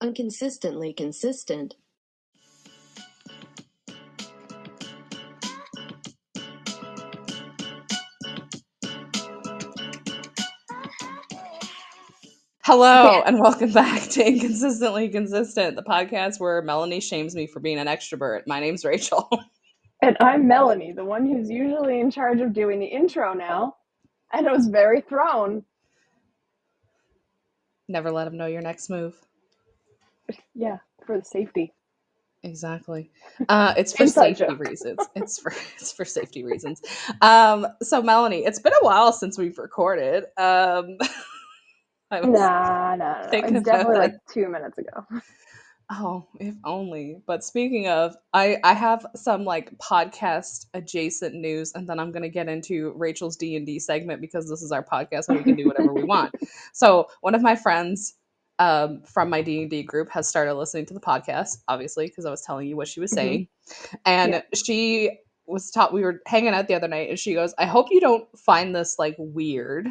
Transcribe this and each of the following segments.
Unconsistently consistent. Hello, and welcome back to Inconsistently Consistent, the podcast where Melanie shames me for being an extrovert. My name's Rachel. And I'm Melanie, the one who's usually in charge of doing the intro now, and I was very thrown. Never let them know your next move. Yeah, for the safety. Exactly. It's for Inside safety joke. reasons. It's for safety reasons. So Melanie, it's been a while since we've recorded. I was No. thinking It's about definitely it. like 2 minutes ago. Oh, if only. But speaking of, I have some like podcast adjacent news, and then I'm gonna get into Rachel's D&D segment because this is our podcast and we can do whatever we want. So one of my friends from my D&D group has started listening to the podcast, obviously, because I was telling you what she was saying. And she was taught, we were hanging out the other night, and she goes, I hope you don't find this like weird.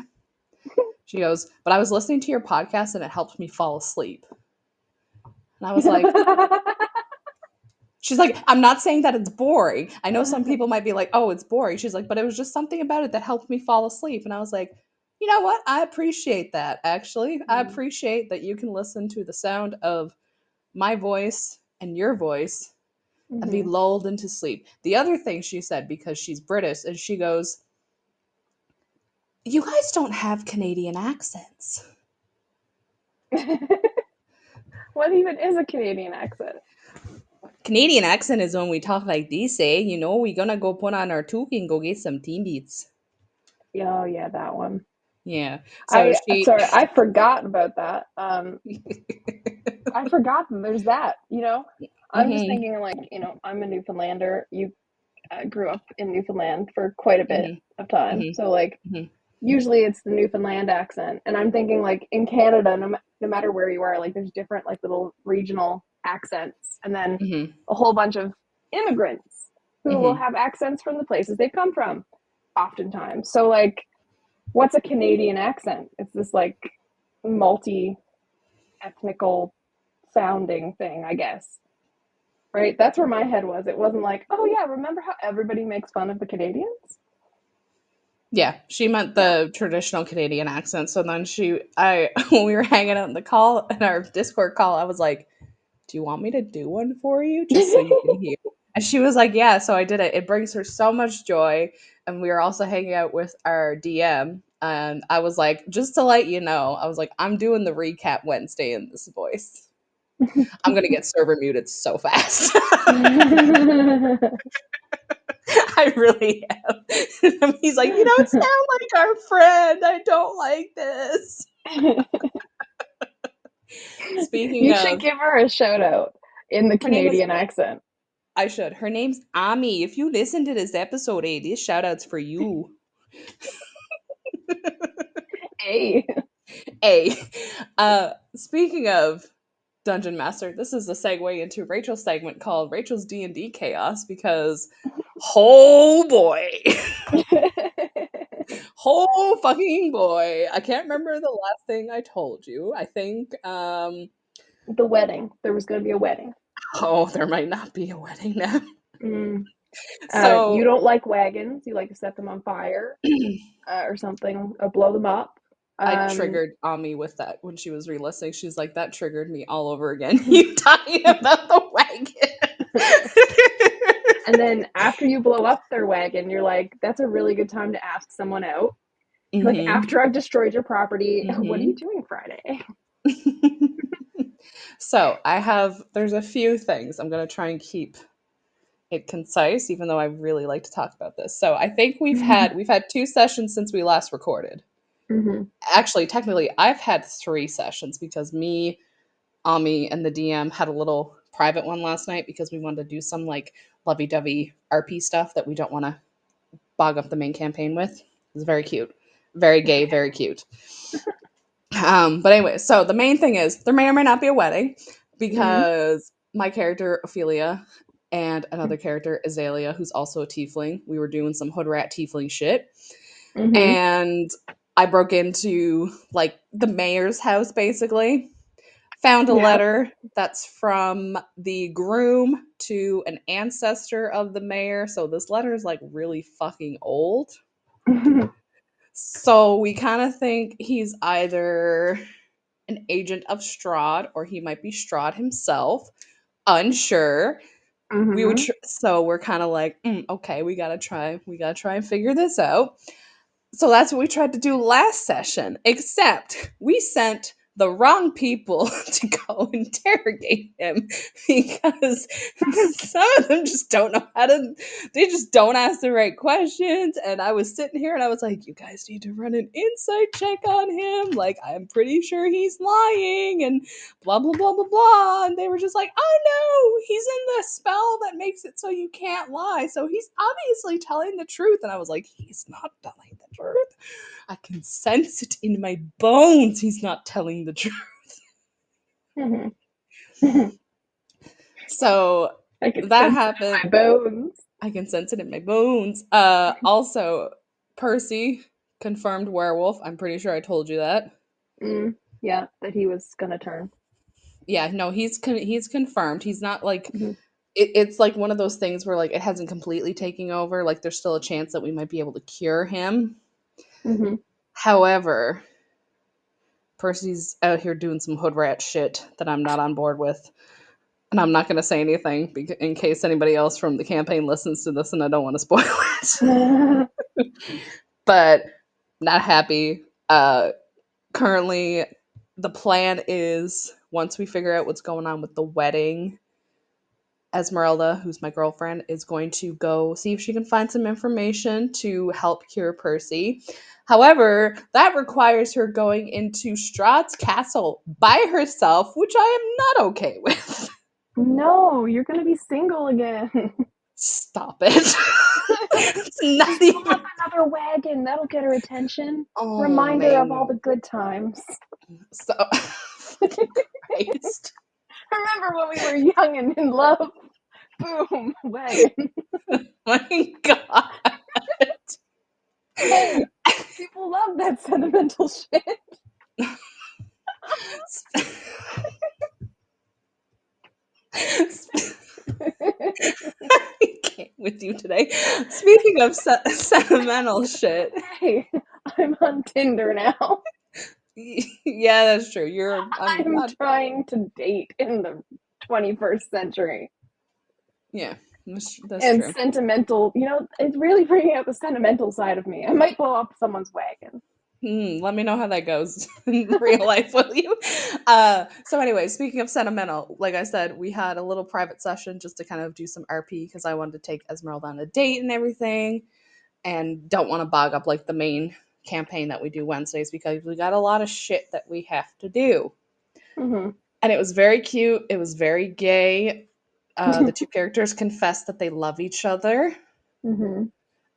She goes, but I was listening to your podcast and it helped me fall asleep. And I was like, she's like, I'm not saying that it's boring. I know some people might be like, oh, it's boring. She's like, but it was just something about it that helped me fall asleep. And I was like, you know what? I appreciate that, actually. I appreciate that you can listen to the sound of my voice and your voice and be lulled into sleep. The other thing she said, because she's British, and she goes, you guys don't have Canadian accents. What even is a Canadian accent? Canadian accent is when we talk like this, eh? You know, we're gonna go put on our toque and go get some Timbits. Oh, yeah, that one. Yeah. So I forgot about that. I forgot that there's that, I'm just thinking like, I'm a Newfoundlander. You grew up in Newfoundland for quite a bit of time. So like, usually it's the Newfoundland accent. And I'm thinking like in Canada, no matter where you are, like there's different like little regional accents. And then a whole bunch of immigrants who will have accents from the places they've come from oftentimes. So like, what's a Canadian accent? It's this like multi-ethnical sounding thing, I guess. Right? That's where my head was. It wasn't like, oh yeah, remember how everybody makes fun of the Canadians? Yeah, she meant the traditional Canadian accent. So then when we were hanging out in our Discord call, I was like, do you want me to do one for you just so you can hear? And she was like, yeah, so I did it. It brings her so much joy. And we were also hanging out with our DM. And I was like, just to let you know, I was like, I'm doing the recap Wednesday in this voice. I'm going to get server muted so fast. I really am. He's like, it sounds like our friend. I don't like this. Speaking you of, should give her a shout out in the Canadian accent. I should. Her name's Ami. If you listen to this episode, this shout out's for you. Hey. Speaking of Dungeon Master, this is a segue into Rachel's segment called Rachel's D&D Chaos because, oh boy. Oh fucking boy. I can't remember the last thing I told you. I think the wedding. There was going to be a wedding. Oh, there might not be a wedding now. So you don't like wagons. You like to set them on fire or something, or blow them up. I triggered Ami with that when she was re-listening. She's like, that triggered me all over again. You talking about the wagon. And then after you blow up their wagon, you're like, that's a really good time to ask someone out. Like, after I've destroyed your property, what are you doing Friday? So there's a few things. I'm going to try and keep it concise, even though I really like to talk about this. So I think we've had 2 sessions since we last recorded. Actually, technically, I've had 3 sessions because me, Ami, and the DM had a little private one last night because we wanted to do some like lovey-dovey RP stuff that we don't want to bog up the main campaign with. It was very cute. Very gay, very cute. But anyway, so the main thing is there may or may not be a wedding because my character, Ophelia, and another character, Azalea, who's also a tiefling, we were doing some hood rat tiefling shit. And I broke into like the mayor's house basically found a Yeah. letter that's from the groom to an ancestor of the mayor. So this letter is like really fucking old. So we kind of think he's either an agent of Strahd or he might be Strahd himself. Unsure. So we're kind of like, okay, we gotta try and figure this out. So that's what we tried to do last session, except we sent the wrong people to go interrogate him because some of them just don't know how to, they just don't ask the right questions. And I was sitting here and I was like, you guys need to run an insight check on him. Like, I'm pretty sure he's lying and blah, blah, blah, blah, blah. And they were just like, oh no, he's in the spell that makes it so you can't lie. So he's obviously telling the truth. And I was like, he's not telling the truth. I can sense it in my bones. He's not telling the truth. So that happened. My bones. I can sense it in my bones. Also, Percy confirmed werewolf. I'm pretty sure I told you that. Yeah, that he was gonna turn. Yeah, no, he's confirmed. He's not like it's like one of those things where like it hasn't completely taken over. Like there's still a chance that we might be able to cure him. However, Percy's out here doing some hood rat shit that I'm not on board with. And I'm not going to say anything in case anybody else from the campaign listens to this and I don't want to spoil it. But not happy. Currently, the plan is once we figure out what's going on with the wedding, Esmeralda, who's my girlfriend, is going to go see if she can find some information to help cure Percy. However, that requires her going into Strahd's castle by herself, which I am not okay with. No, you're gonna be single again. Stop it. It's not even another wagon. That'll get her attention. Oh, Reminder of all the good times. So Christ. Remember when we were young and in love? Boom, wagon. My God. Hey, people love that sentimental shit. I can't with you today. Speaking of sentimental shit. Hey, I'm on Tinder now. Yeah, that's true. I'm trying to date in the 21st century. Yeah, that's and true. Sentimental, it's really bringing out the sentimental side of me. I might blow up someone's wagon. Let me know how that goes in real life with you. So anyway, speaking of sentimental, like I said, we had a little private session just to kind of do some RP because I wanted to take Esmeralda on a date and everything and don't want to bog up like the main campaign that we do Wednesdays because we got a lot of shit that we have to do. And it was very cute. It was very gay. The two characters confessed that they love each other.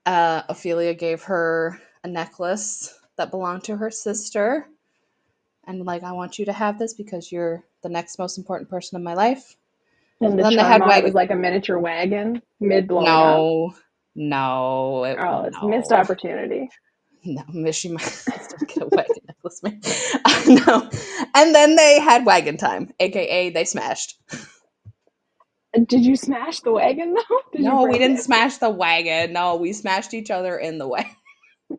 Ophelia gave her a necklace that belonged to her sister. And like, I want you to have this because you're the next most important person in my life. And the charm on it was like a miniature wagon mid-blowing up. No. It's a missed opportunity. No, she might still get a wagon necklace, man. No. And then they had wagon time, aka they smashed. Did you smash the wagon though? No, we didn't smash the wagon. No, we smashed each other in the wagon.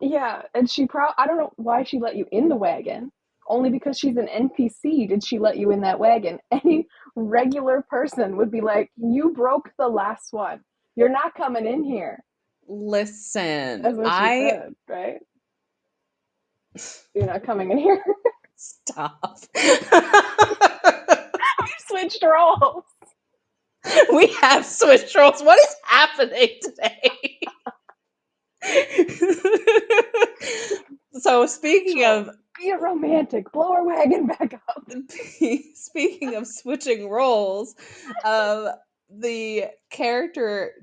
Yeah, and I don't know why she let you in the wagon. Only because she's an NPC did she let you in that wagon. Any regular person would be like, you broke the last one. You're not coming in here. Listen, that's what she said, right? You're not coming in here. Stop. We switched roles. We have switched roles. What is happening today? So speaking of be a romantic, blow our wagon back up. Speaking of switching roles, the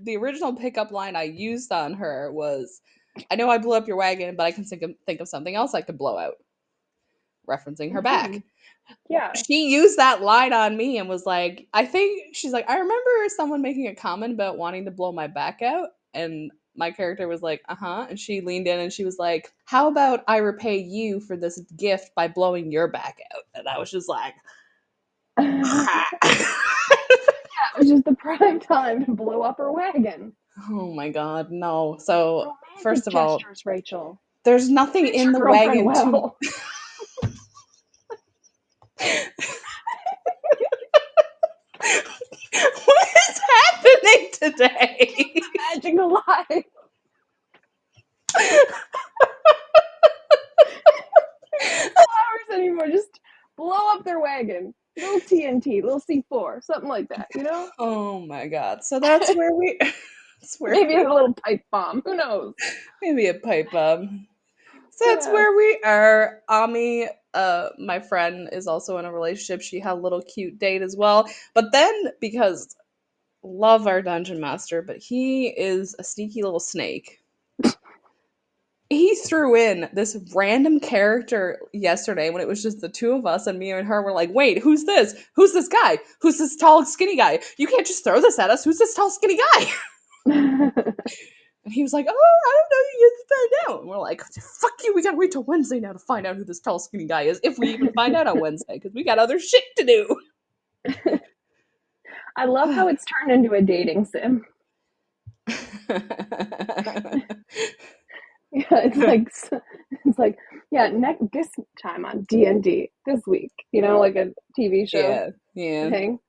original pickup line I used on her was, "I know I blew up your wagon, but I can think of something else I could blow out," referencing her back. Yeah. She used that line on me and was like, she's like, "I remember someone making a comment about wanting to blow my back out," and my character was like, and she leaned in and she was like, "How about I repay you for this gift by blowing your back out?" And I was just like, It was just the prime time to blow up her wagon. Oh my god, no. So, Romantic first of all, gestures, Rachel. there's nothing Treat in your the girlfriend wagon to. well. What is happening today? Magical life. Flowers anymore. Just blow up their wagon. Little TNT, little C4, something like that, you know? Oh my god. So that's where we. Maybe a little pipe bomb. Who knows? Maybe a pipe bomb. So that's Yeah. where we are. Ami, my friend, is also in a relationship. She had a little cute date as well. But then, because love our dungeon master, but he is a sneaky little snake. He threw in this random character yesterday when it was just the two of us, and me and her were like, wait, who's this? Who's this guy? Who's this tall, skinny guy? You can't just throw this at us. Who's this tall, skinny guy? And he was like, oh, I don't know. You have to find out. And we're like, fuck you. We got to wait till Wednesday now to find out who this tall, skinny guy is, if we even find out on Wednesday, because we got other shit to do. I love how it's turned into a dating sim. Yeah, it's like yeah, this time on D&D this week, you know, like a TV show yeah. thing.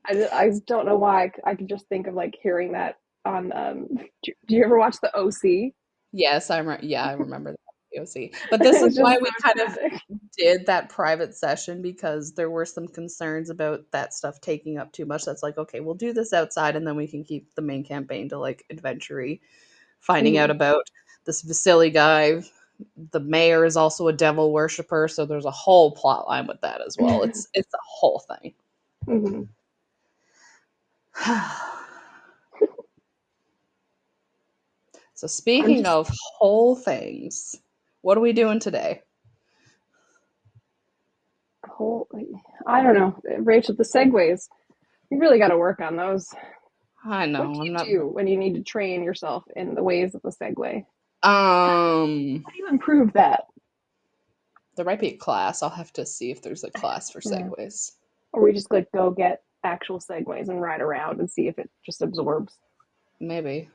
I don't know why I could just think of like hearing that on. Do you ever watch the OC? Yes, I remember that POC. But this is why we kind of did that private session, because there were some concerns about that stuff taking up too much. That's like, okay, we'll do this outside, and then we can keep the main campaign to like adventure-y, finding out about this Vasily guy. The mayor is also a devil worshiper, so there's a whole plot line with that as well. It's a whole thing. Mm-hmm. So speaking of whole things, what are we doing today? I don't know, Rachel. The segues, you really got to work on those. I know. What do you do when you need to train yourself in the ways of the segue? How do you improve that? There might be a class. I'll have to see if there's a class for segues. Or we just like go get actual segues and ride around and see if it just absorbs. Maybe.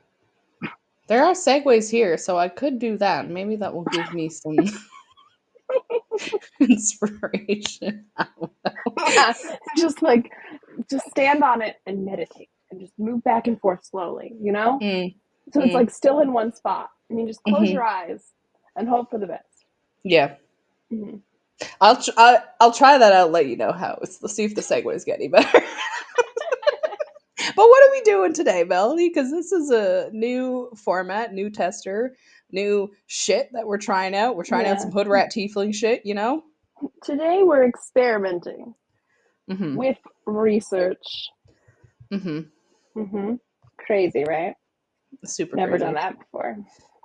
There are segues here, so I could do that. Maybe that will give me some inspiration. I don't know. Yeah, just stand on it and meditate and just move back and forth slowly, you know? So it's like still in one spot, and you just close your eyes and hope for the best. Yeah. I'll try that out, let you know how. Let's see if the segues get any better. But what are we doing today, Melanie? Because this is a new format, new tester, new shit that we're trying out. We're trying out some hood rat tiefling shit, you know? Today we're experimenting with research. Crazy, right? Super Never crazy. done that before.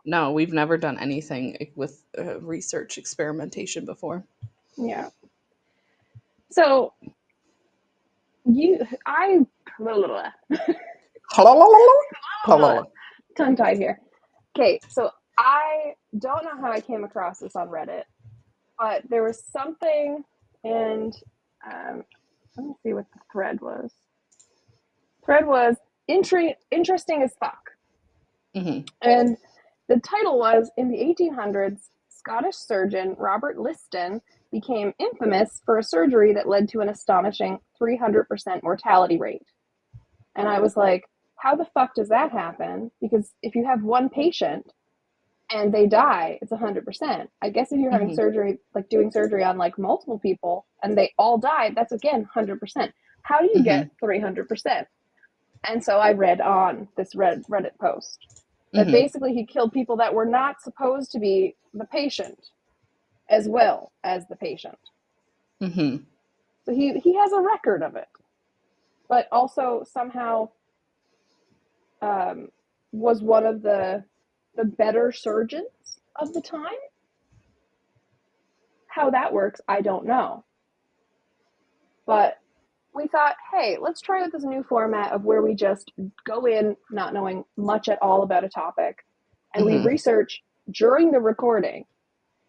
No, we've never done anything with research experimentation before. Yeah. So tongue-tied here. Okay, so I don't know how I came across this on Reddit, but there was something, and let me see what the thread was. Thread was interesting as fuck. And the title was, in the 1800s, Scottish surgeon Robert Liston became infamous for a surgery that led to an astonishing 300% mortality rate. And I was like, how the fuck does that happen? Because if you have one patient and they die, it's 100%. I guess if you're having surgery, like doing surgery on like multiple people and they all died, that's again 100%. How do you get 300%? And so I read on this Reddit post that basically he killed people that were not supposed to be the patient as well as the patient. So he has a record of it, but also somehow was one of the better surgeons of the time. How that works, I don't know. But we thought, hey, let's try out this new format of where we just go in not knowing much at all about a topic, and we research during the recording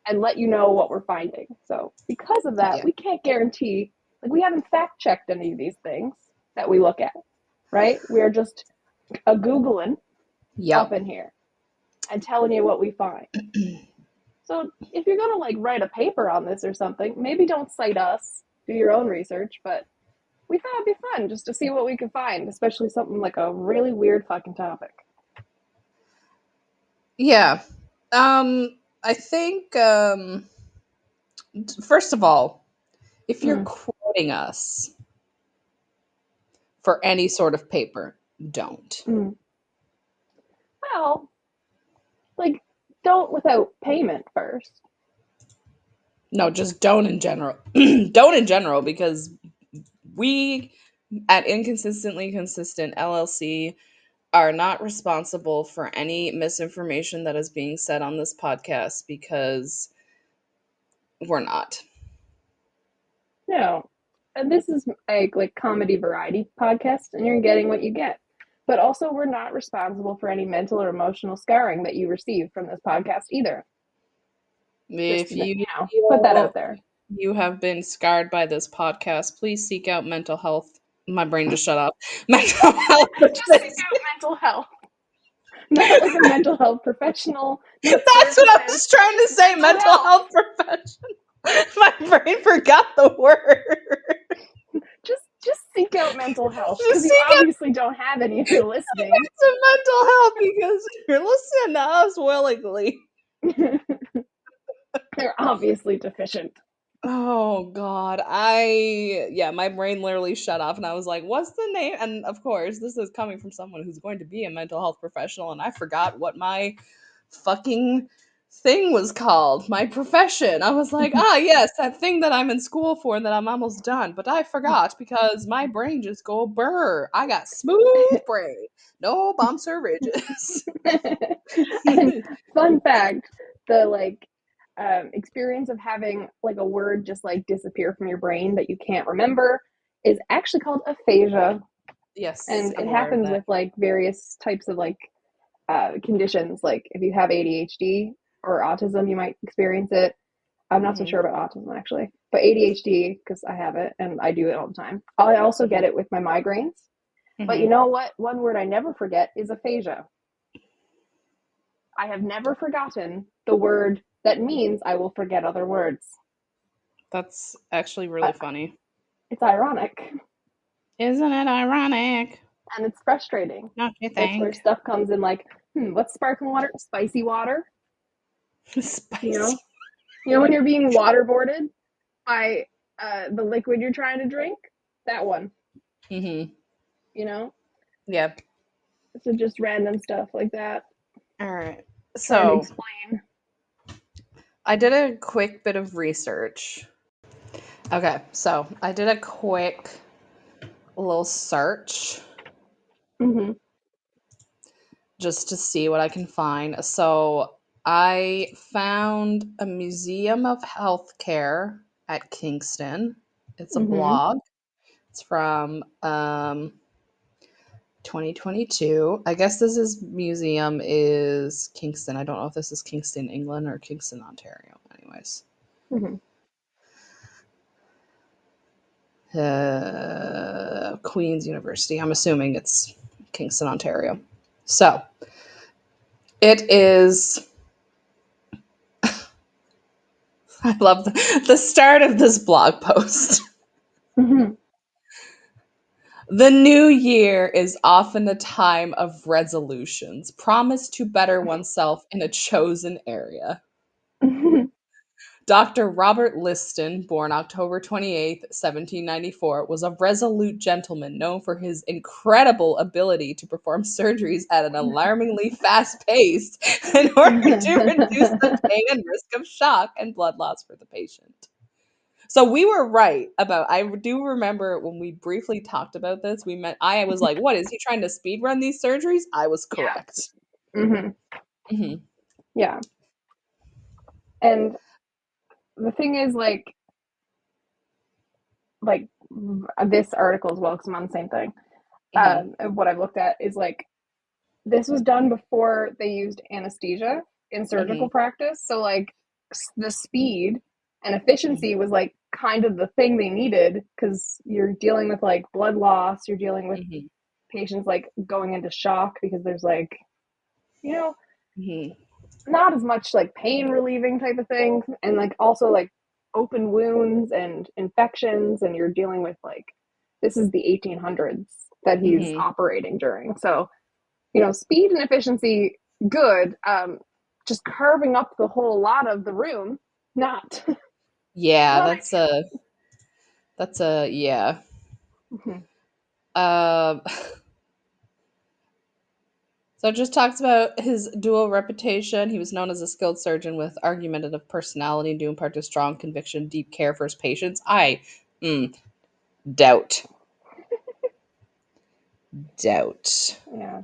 and let you know what we're finding. So because of that, we can't guarantee Like, we haven't fact-checked any of these things that we look at, right? We're just Googling up in here and telling you what we find. So if you're going to, like, write a paper on this or something, maybe don't cite us. Do your own research, but we thought it'd be fun just to see what we could find, especially something like a really weird fucking topic. Yeah. I think, first of all, if you're quoting us for any sort of paper, don't. Well, like, don't without payment first. No, just don't in general. Don't in general, because we at Inconsistently Consistent LLC are not responsible for any misinformation that is being said on this podcast, because we're not. No. And this is a like comedy variety podcast, and you're getting what you get. But also, we're not responsible for any mental or emotional scarring that you receive from this podcast either. If you put that out there. You have been scarred by this podcast, please seek out mental health. My brain just shut off. Mental health. Just seek out mental health. Not like a mental health professional. That's what I was trying to say. Mental health professional. My brain forgot the word. Just seek out mental health, because you obviously don't have any if you're listening. It's mental health, because you're listening to us willingly. They're obviously deficient. Oh God. My brain literally shut off, and I was like, what's the name? And of course, this is coming from someone who's going to be a mental health professional, and I forgot what my fucking thing was called, my profession. I was like, yes, that thing that I'm in school for and that I'm almost done, but I forgot because my brain just go burr. I got smooth brain, no bumps or ridges. And fun fact, the experience of having like a word just like disappear from your brain that you can't remember is actually called aphasia. Yes, and it happens with like various types of like conditions. Like if you have ADHD or autism, you might experience it. I'm not so sure about autism actually, but ADHD, because I have it and I do it all the time. I also get it with my migraines. But you know what? One word I never forget is aphasia. I have never forgotten the word that means I will forget other words. That's actually really funny. It's ironic. Isn't it ironic? And it's frustrating. Don't you think? That's where stuff comes in like, what's sparkling water? Spicy water? Spicy. You know when you're being waterboarded by the liquid you're trying to drink? That one. You know? Yeah. So just random stuff like that. All right. So explain. I did a quick bit of research. Okay, so I did a quick little search just to see what I can find. So I found a Museum of Healthcare at Kingston. It's a blog. It's from 2022. I guess museum is Kingston. I don't know if this is Kingston, England or Kingston, Ontario. Anyways. Queen's University. I'm assuming it's Kingston, Ontario. So it is. I love the start of this blog post. The new year is often a time of resolutions, promise to better oneself in a chosen area. Dr. Robert Liston, born October 28th, 1794, was a resolute gentleman known for his incredible ability to perform surgeries at an alarmingly fast pace in order to reduce the pain and risk of shock and blood loss for the patient. So we were right about, I do remember when we briefly talked about this, I was like, what, is he trying to speed run these surgeries? I was correct. Yeah. And the thing is, like this article as well, because I'm on the same thing. What I've looked at is like, this was done before they used anesthesia in surgical practice. So like the speed and efficiency was like kind of the thing they needed, because you're dealing with like blood loss, you're dealing with patients like going into shock because there's like, you know, not as much like pain relieving type of things, and like also like open wounds and infections, and you're dealing with like, this is the 1800s that he's operating during. So, you know, speed and efficiency, good. Just carving up the whole lot of the room, not. Yeah, that's a yeah. So it just talks about his dual reputation. He was known as a skilled surgeon with argumentative personality, due in part to strong conviction, deep care for his patients. I doubt. Doubt. Yeah.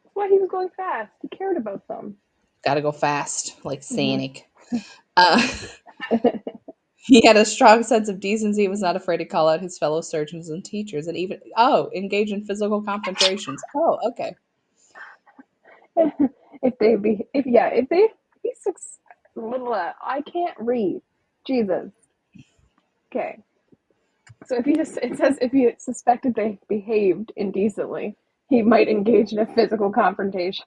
That's why he was going fast. He cared about them. Gotta go fast, like Sonic. He had a strong sense of decency. He was not afraid to call out his fellow surgeons and teachers, and even engage in physical confrontations. Oh, okay. I can't read. Jesus. Okay. So it says if he suspected they behaved indecently, he might engage in a physical confrontation.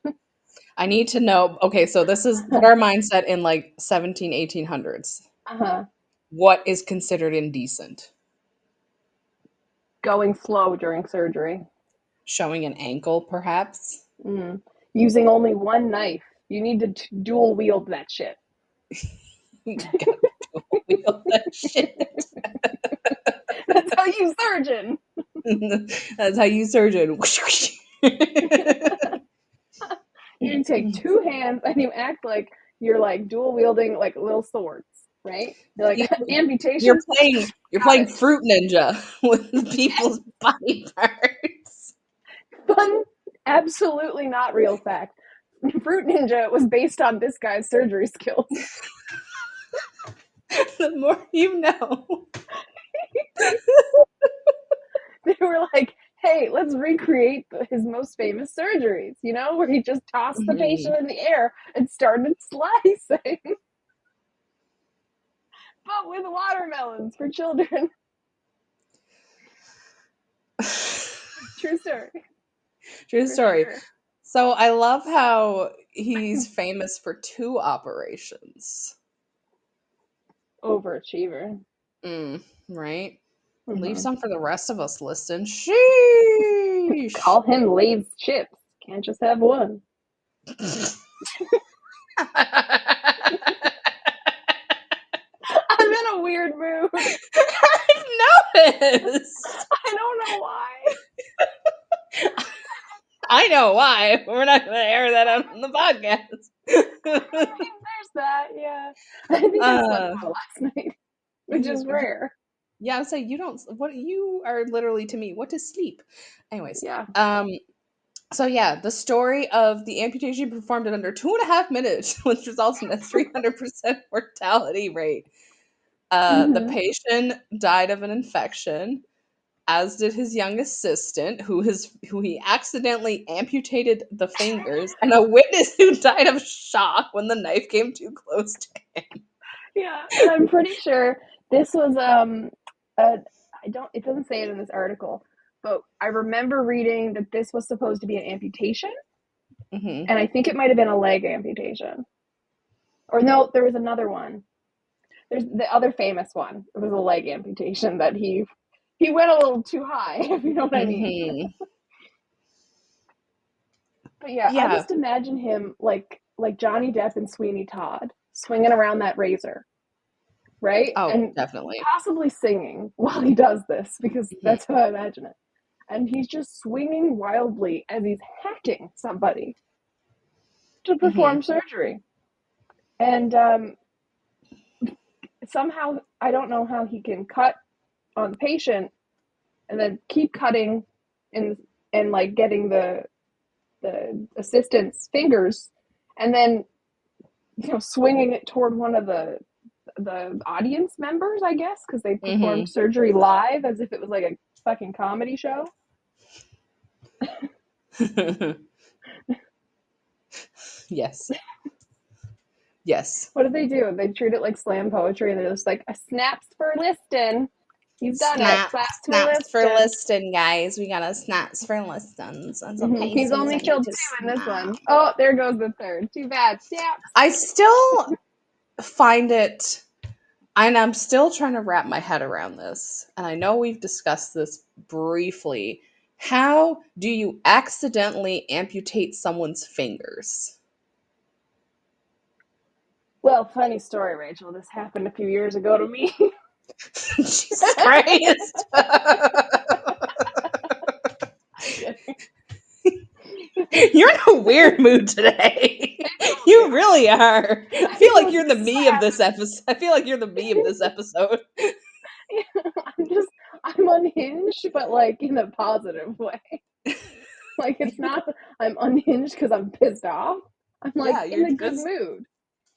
I need to know. Okay, so this is put our mindset in like 1800s. What is considered indecent? Going slow during surgery. Showing an ankle, perhaps? Using only one knife. You need to dual wield that shit. You gotta dual wield that shit. That's how you surgeon. That's how you surgeon. You take two hands and you act like you're like dual wielding like little swords, right? You're like amputation. You're playing Fruit Ninja with people's body parts. Fun, absolutely not real fact. Fruit Ninja was based on this guy's surgery skills. The more you know. They were like, hey, let's recreate his most famous surgeries, you know, where he just tossed the patient in the air and started slicing. But with watermelons for children. True story. True story. Sure. So I love how he's famous for 2 operations. Overachiever. Right? Leave some for the rest of us, Liston. Sheesh! Call him Lay's chips. Can't just have one. I'm in a weird mood. I've noticed. I don't know why. I know why. We're not going to air that out on the podcast. I mean, there's that, yeah. I think I slept well last night, which is rare. Yeah, so you are literally to me, what is sleep? Anyways. Yeah. So yeah, the story of the amputation performed in under 2.5 minutes, which results in a 300% mortality rate. The patient died of an infection, as did his young assistant, who he accidentally amputated the fingers, and a witness who died of shock when the knife came too close to him. Yeah, and I'm pretty sure this was it doesn't say it in this article, but I remember reading that this was supposed to be an amputation, and I think it might have been a leg amputation. Or no, there was another one. There's the other famous one. It was a leg amputation that he went a little too high, if you know what I mean. But yeah, I just imagine him like Johnny Depp and Sweeney Todd swinging around that razor, right? Oh, and definitely. Possibly singing while he does this, because that's how I imagine it. And he's just swinging wildly as he's hacking somebody to perform surgery. And somehow, I don't know how he can cut on the patient and then keep cutting and like getting the assistant's fingers, and then, you know, swinging it toward one of the audience members, I guess, because they performed surgery live as if it was like a fucking comedy show. Yes. Yes. What do? They treat it like slam poetry, and they're just like, a snaps for Liston. He's done it. Snaps for Liston, guys. We got a snaps for Listons. That's a He's only killed 2 in this one. Oh, there goes the third. Too bad. Snaps. I still find it, and I'm still trying to wrap my head around this, and I know we've discussed this briefly. How do you accidentally amputate someone's fingers? Well, funny story, Rachel. This happened a few years ago to me. Jesus Christ. You're in a weird mood today. You really are. I feel like you're the me of this episode. I'm unhinged, but like in a positive way. Like, it's not I'm unhinged because I'm pissed off. I'm like in a good mood.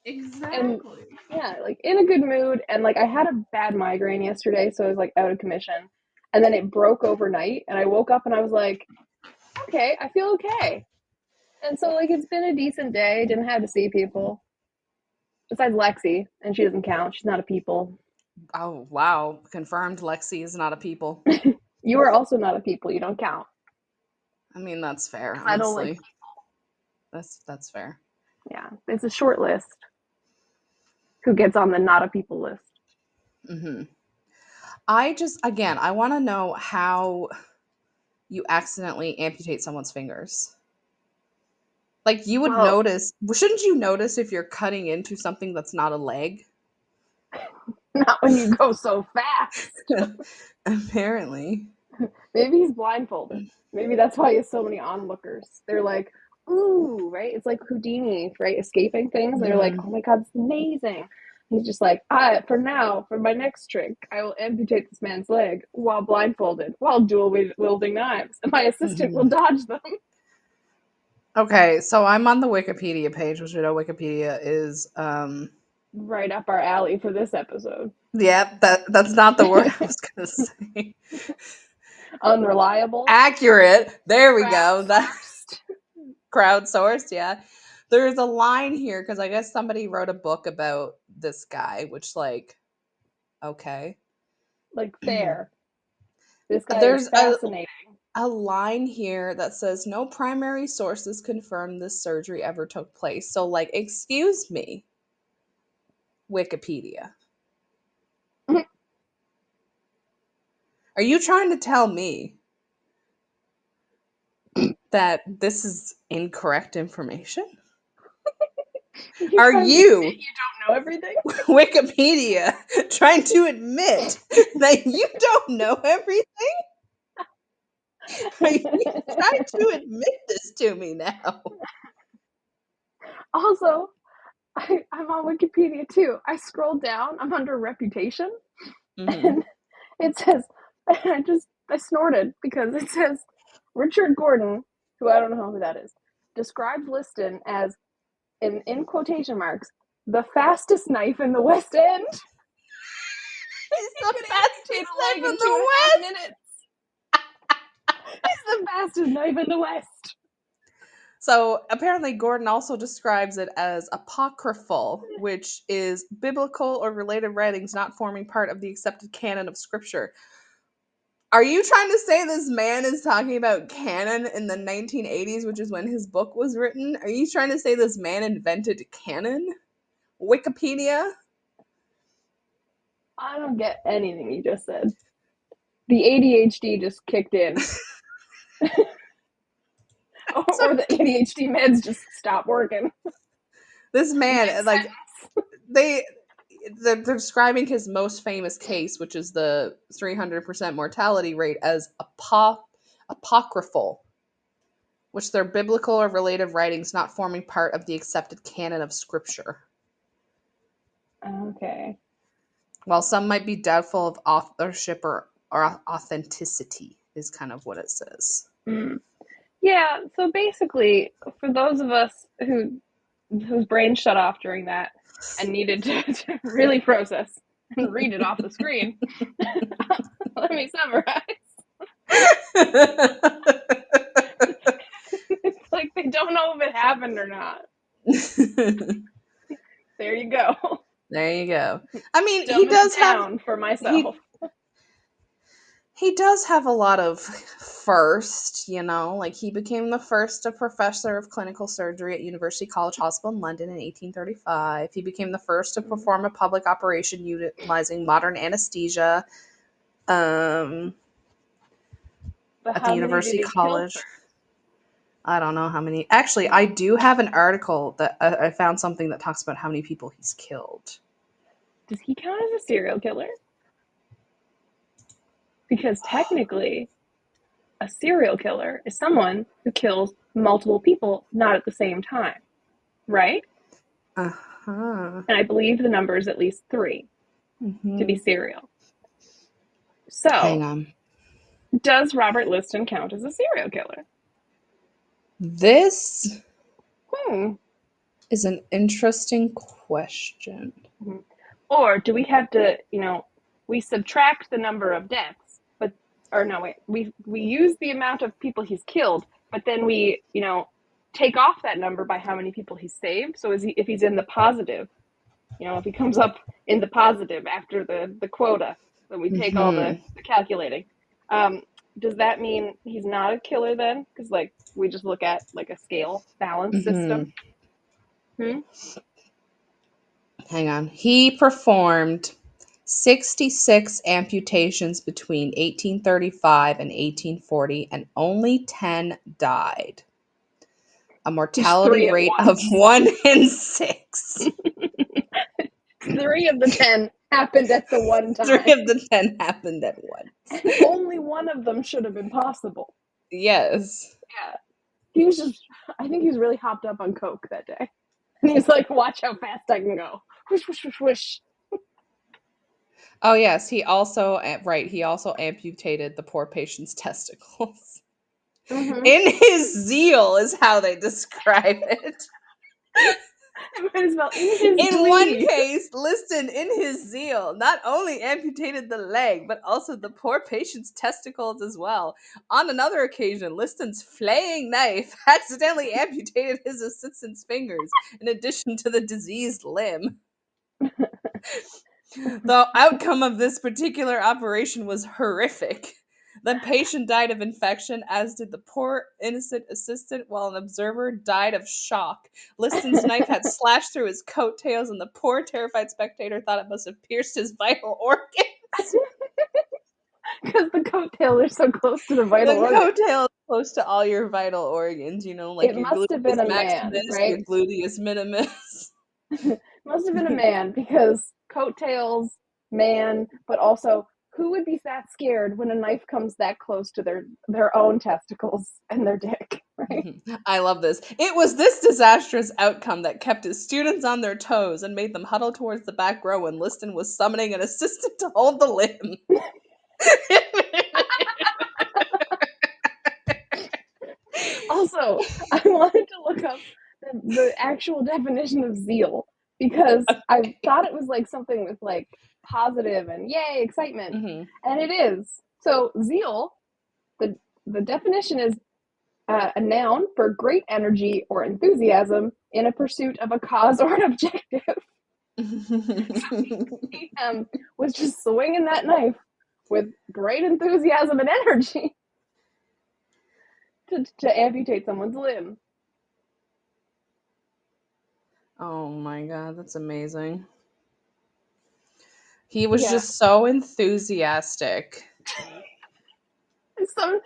Exactly. And yeah, like in a good mood. And like I had a bad migraine yesterday, so I was like out of commission. And then it broke overnight, and I woke up and I was like, okay, I feel okay. And so like it's been a decent day. Didn't have to see people. Besides Lexi, and she doesn't count. She's not a people. Oh, wow. Confirmed Lexi is not a people. You are also not a people. You don't count. I mean, that's fair, honestly. I don't like people. That's fair. Yeah, it's a short list. Who gets on the not a people list? Mm-hmm. I want to know how you accidentally amputate someone's fingers. Like, you would notice, shouldn't you notice if you're cutting into something that's not a leg? Not when you go so fast. Apparently. Maybe he's blindfolded. Maybe that's why he has so many onlookers. They're like, ooh, right? It's like Houdini, right? Escaping things. They're like, oh my God, it's amazing. He's just like, for my next trick, I will amputate this man's leg while blindfolded, while dual wielding knives. And my assistant will dodge them. Okay, so I'm on the Wikipedia page, which I know Wikipedia is right up our alley for this episode. Yeah, that's not the word I was gonna say. Unreliable. Accurate. There we go. That's crowdsourced, yeah. There's a line here because I guess somebody wrote a book about this guy, which like, okay. Like fair. This guy is fascinating. A line here that says no primary sources confirm this surgery ever took place. So like, excuse me, Wikipedia. Are you trying to tell me that this is incorrect information? Are you don't know everything? Wikipedia trying to admit that you don't know everything? Are you trying to admit this to me now? Also, I'm on Wikipedia too. I scrolled down. I'm under reputation, and it says, I snorted because it says Richard Gordon, who I don't know who that is, described Liston as, in quotation marks, the fastest knife in the West End. He's the fastest knife in the West. He's the fastest knife in the West. So apparently Gordon also describes it as apocryphal, which is biblical or related writings not forming part of the accepted canon of scripture. Are you trying to say this man is talking about canon in the 1980s, which is when his book was written? Are you trying to say this man invented canon? Wikipedia? I don't get anything you just said. The ADHD just kicked in. Or the ADHD meds just stopped working. This man, like, they're describing his most famous case, which is the 300% mortality rate, as apocryphal, which they're biblical or related writings not forming part of the accepted canon of scripture. Okay. While some might be doubtful of authorship or authenticity, is kind of what it says. Yeah, so basically, for those of us whose brains shut off during that and needed to really process and read it off the screen, let me summarize. It's like they don't know if it happened or not. There you go. I mean, he does have for myself. He does have a lot of first, like he became the first a professor of clinical surgery at University College Hospital in London in 1835. He became the first to perform a public operation utilizing modern anesthesia at the University College. I don't know how many. Actually, I do have an article that I found something that talks about how many people he's killed. Does he count as a serial killer? Because technically, a serial killer is someone who kills multiple people, not at the same time, right? Uh-huh. And I believe the number is at least 3 to be serial. So, hang on. Does Robert Liston count as a serial killer? This is an interesting question. Or do we have to, we subtract the number of deaths, we use the amount of people he's killed, but then we, take off that number by how many people he's saved. So if he's in the positive, if he comes up in the positive after the quota, then we take all the calculating. Does that mean he's not a killer then? Because we just look at a scale balance system. Hang on. He performed 66 amputations between 1835 and 1840, and only 10 died. A mortality rate of 1 in 6. 3 of the 10 happened at the one time. 3 of the 10 happened at once. And only one of them should have been possible. Yes. Yeah. He was I think he was really hopped up on coke that day. And he's like, watch how fast I can go. Whoosh, whoosh, whoosh, whoosh. Oh, yes. He also amputated the poor patient's testicles. In his zeal is how they describe it. Might as well in one case, Liston, in his zeal, not only amputated the leg, but also the poor patient's testicles as well. On another occasion, Liston's flaying knife accidentally amputated his assistant's fingers, in addition to the diseased limb. The outcome of this particular operation was horrific. The patient died of infection, as did the poor innocent assistant, while an observer died of shock. Liston's knife had slashed through his coattails, and the poor terrified spectator thought it must have pierced his vital organs. Because the coattails are so close to the vital organs. The coattails close to all your vital organs, like it your must have been a maximus, man, right? your gluteus minimus. Must have been a man, because coattails, man, but also who would be that scared when a knife comes that close to their own testicles and their dick, right? I love this. It was this disastrous outcome that kept his students on their toes and made them huddle towards the back row when Liston was summoning an assistant to hold the limb. Also, I wanted to look up the actual definition of zeal, because I thought it was something with positive and yay, excitement. And it is. So zeal, the definition is a noun for great energy or enthusiasm in a pursuit of a cause or an objective. So he was just swinging that knife with great enthusiasm and energy to amputate someone's limb. Oh my god, that's amazing. He was just so enthusiastic. Some,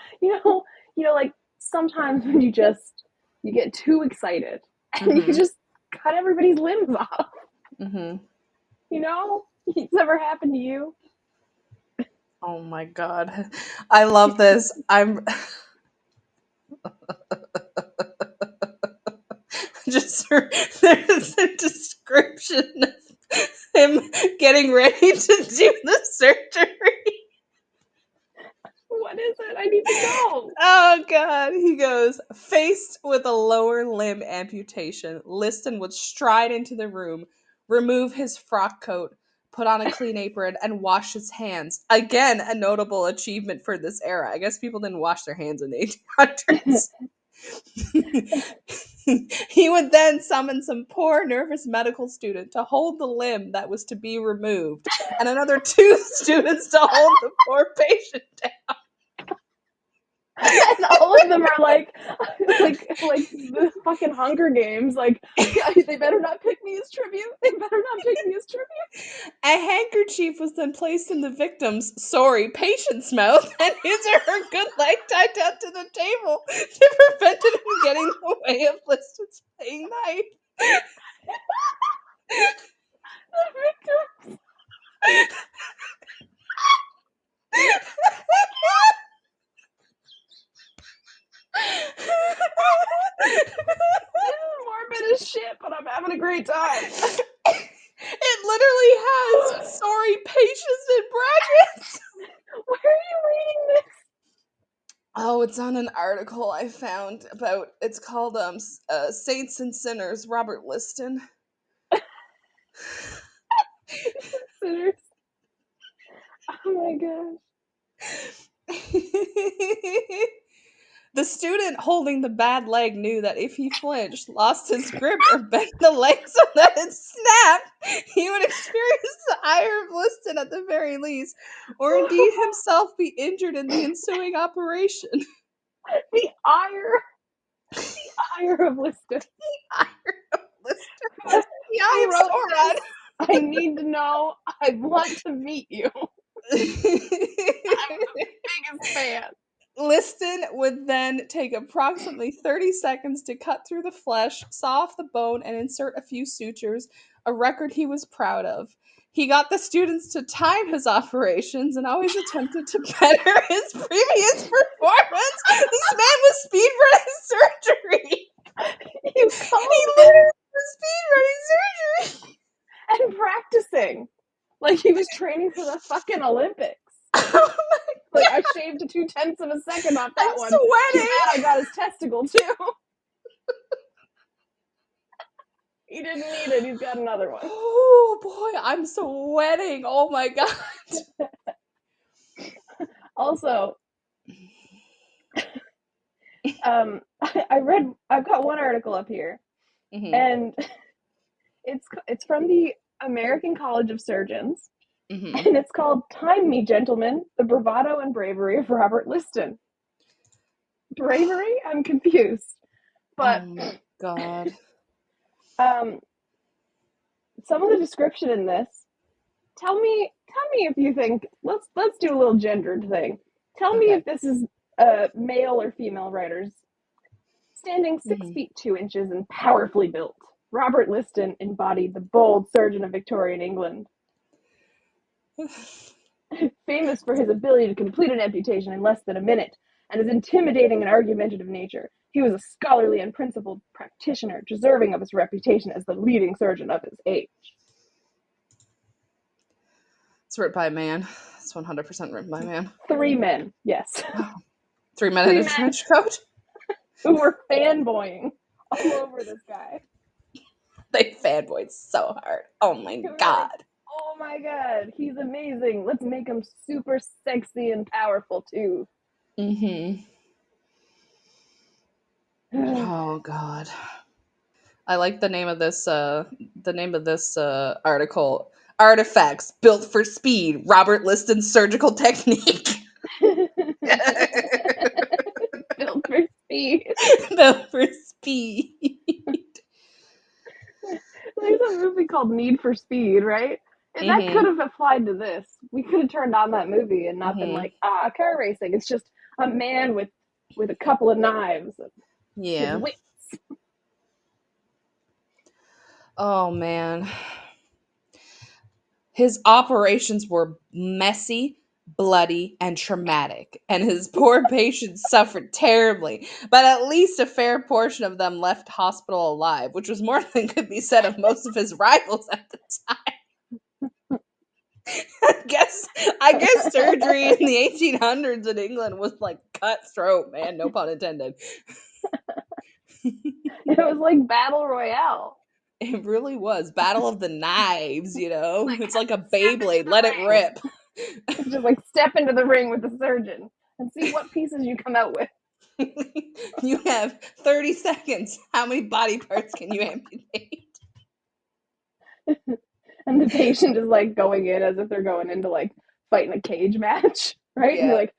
sometimes when you get too excited and you just cut everybody's limbs off. It's never happened to you? Oh my god. I love this. There's a description of him getting ready to do the surgery. What is it? I need to know. Oh god. He goes, faced with a lower limb amputation, Liston would stride into the room, remove his frock coat, put on a clean apron, and wash his hands. Again, a notable achievement for this era. I guess people didn't wash their hands in the 1800s. He would then summon some poor, nervous medical student to hold the limb that was to be removed, and another 2 students to hold the poor patient down. And all of them are like the fucking Hunger Games. Like, they better not pick me as tribute. They better not pick me as tribute. A handkerchief was then placed in the victim's, patient's mouth, and his or her good leg tied down to the table to prevent it from getting in the way of Liston's playing knife. The victims. This is morbid as shit, but I'm having a great time. It literally has sorry patients in brackets. Where are you reading this? Oh, it's on an article I found about, it's called Saints and Sinners, Robert Liston. Sinners. Oh my gosh. The student holding the bad leg knew that if he flinched, lost his grip, or bent the leg so that it snapped, he would experience the ire of Liston at the very least, or indeed himself be injured in the ensuing operation. The ire of Liston. The ire of Liston. The eye of Sauron. I need to know. I want to meet you. I'm the biggest fan. Liston would then take approximately 30 seconds to cut through the flesh, saw off the bone, and insert a few sutures, a record he was proud of. He got the students to time his operations and always attempted to better his previous performance. This man was speed running surgery. He literally was speed running surgery. And practicing. Like he was training for the fucking Olympics. Oh my like, I shaved to 0.2 of a second off that I'm one. sweating. Too bad I got his testicle, too. He didn't need it. He's got another one. Oh, boy. I'm sweating. Oh, my God. Also, I've got one article up here, and it's from the American College of Surgeons, and it's called "Time Me, Gentlemen: The Bravado and Bravery of Robert Liston." Bravery? I'm confused, but oh my God. Some of the description in this. Tell me if you think. Let's do a little gendered thing. Tell me if this is male or female writers. Standing 6 feet 2 inches and powerfully built, Robert Liston embodied the bold surgeon of Victorian England. Famous for his ability to complete an amputation in less than a minute and his intimidating and argumentative nature, he was a scholarly and principled practitioner, deserving of his reputation as the leading surgeon of his age. It's written by a man. It's 100% written by a man. 3 men, yes. 3 men in a trench coat? Who were fanboying all over this guy. They fanboyed so hard. Oh my God. Like, oh my God, he's amazing. Let's make him super sexy and powerful too. Oh God. I like the name of this article. Artifacts built for speed. Robert Liston's surgical technique. Built for speed. Built for speed. There's a movie called Need for Speed, right? And that could have applied to this. We could have turned on that movie and not been like, car racing. It's just a man with a couple of knives. Yeah. Wits. Oh man. His operations were messy, bloody, and traumatic, and his poor patients suffered terribly, but at least a fair portion of them left hospital alive, which was more than could be said of most of his rivals at the time. I guess surgery in the 1800s in England was like cutthroat, man, no pun intended. It was like Battle Royale. It really was. Battle of the Knives, you know? It's like a Beyblade. Let it rip. Just like step into the ring with the surgeon and see what pieces you come out with. You have 30 seconds. How many body parts can you amputate? And the patient is like going in as if they're going into like fighting a cage match, right? And Yeah. you're like,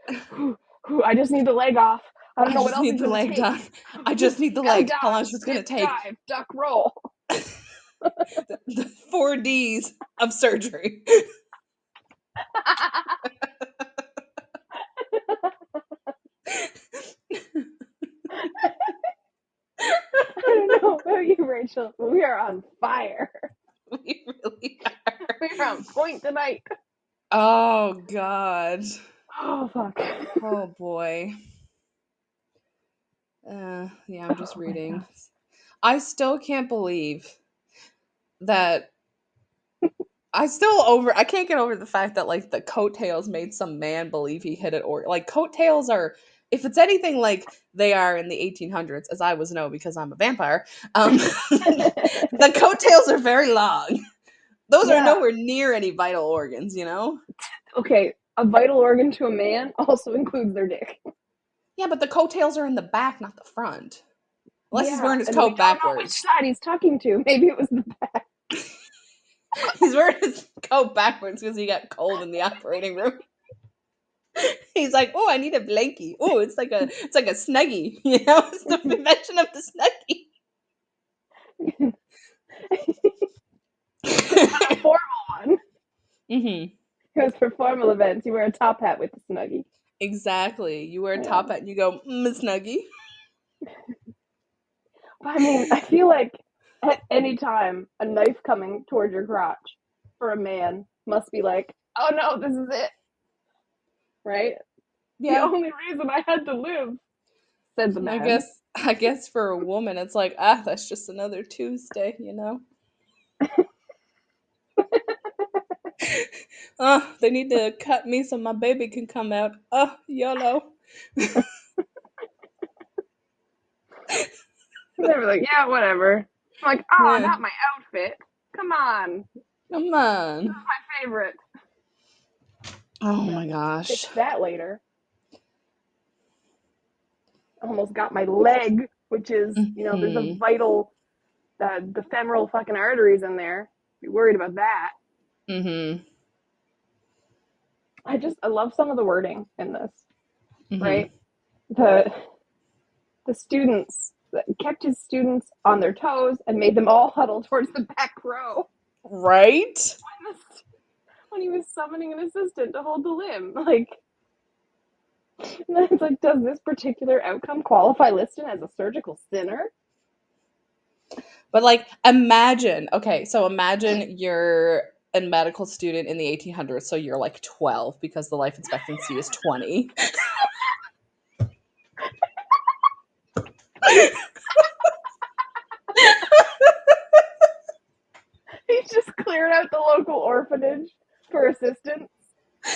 I just need the leg off. I don't know what just else need it's the gonna leg take. done. I just need the Gotta leg. How long dodge, is this going to dip, take? dive, duck, roll. The 4Ds of surgery. I don't know about you, Rachel, but we are on fire. We really are. We're on point tonight. Oh, God. Oh, fuck. Oh, boy. Yeah, I'm just reading. I still can't believe that I can't get over the fact that like the coattails made some man believe he hit it, or like coattails are, if it's anything like they are in the 1800s, as I was know because I'm a vampire, the coattails are very long. Those are Yeah. nowhere near any vital organs, you know? Okay, a vital organ to a man also includes their dick. Yeah, but the coattails are in the back, not the front. Unless he's wearing his and we coat don't know which backwards. side he's talking to. Maybe it was the back. He's wearing his coat backwards because he got cold in the operating room. He's like, oh, I need a blankie. Oh, it's like a snuggie. You know, it's the invention of the snuggie. A formal one. Mm-hmm. It was for formal events. You wear a top hat with the snuggie. Exactly. You wear a top hat and you go, snuggie. But I mean, I feel like at any time a knife coming towards your crotch for a man must be like, oh no, this is it. Right? Yeah. The only reason I had to live, said the man. I guess for a woman it's like, that's just another Tuesday, you know? They need to cut me so my baby can come out. YOLO. They were like, yeah, whatever. I'm like, Yeah. not my outfit. Come on. Come on. My favorite. Oh my gosh. Fix that later. Almost got my leg, which is, there's a vital, the femoral fucking arteries in there. Be worried about that. Mm-hmm. I love some of the wording in this, Mm-hmm. right? The students kept his students on their toes and made them all huddle towards the back row. Right? When he was summoning an assistant to hold the limb. Like, it's like, does this particular outcome qualify Liston as a surgical sinner? But like, imagine you're a medical student in the 1800s, so you're like 12 because the life expectancy is 20. He's just cleared out the local orphanage for assistants.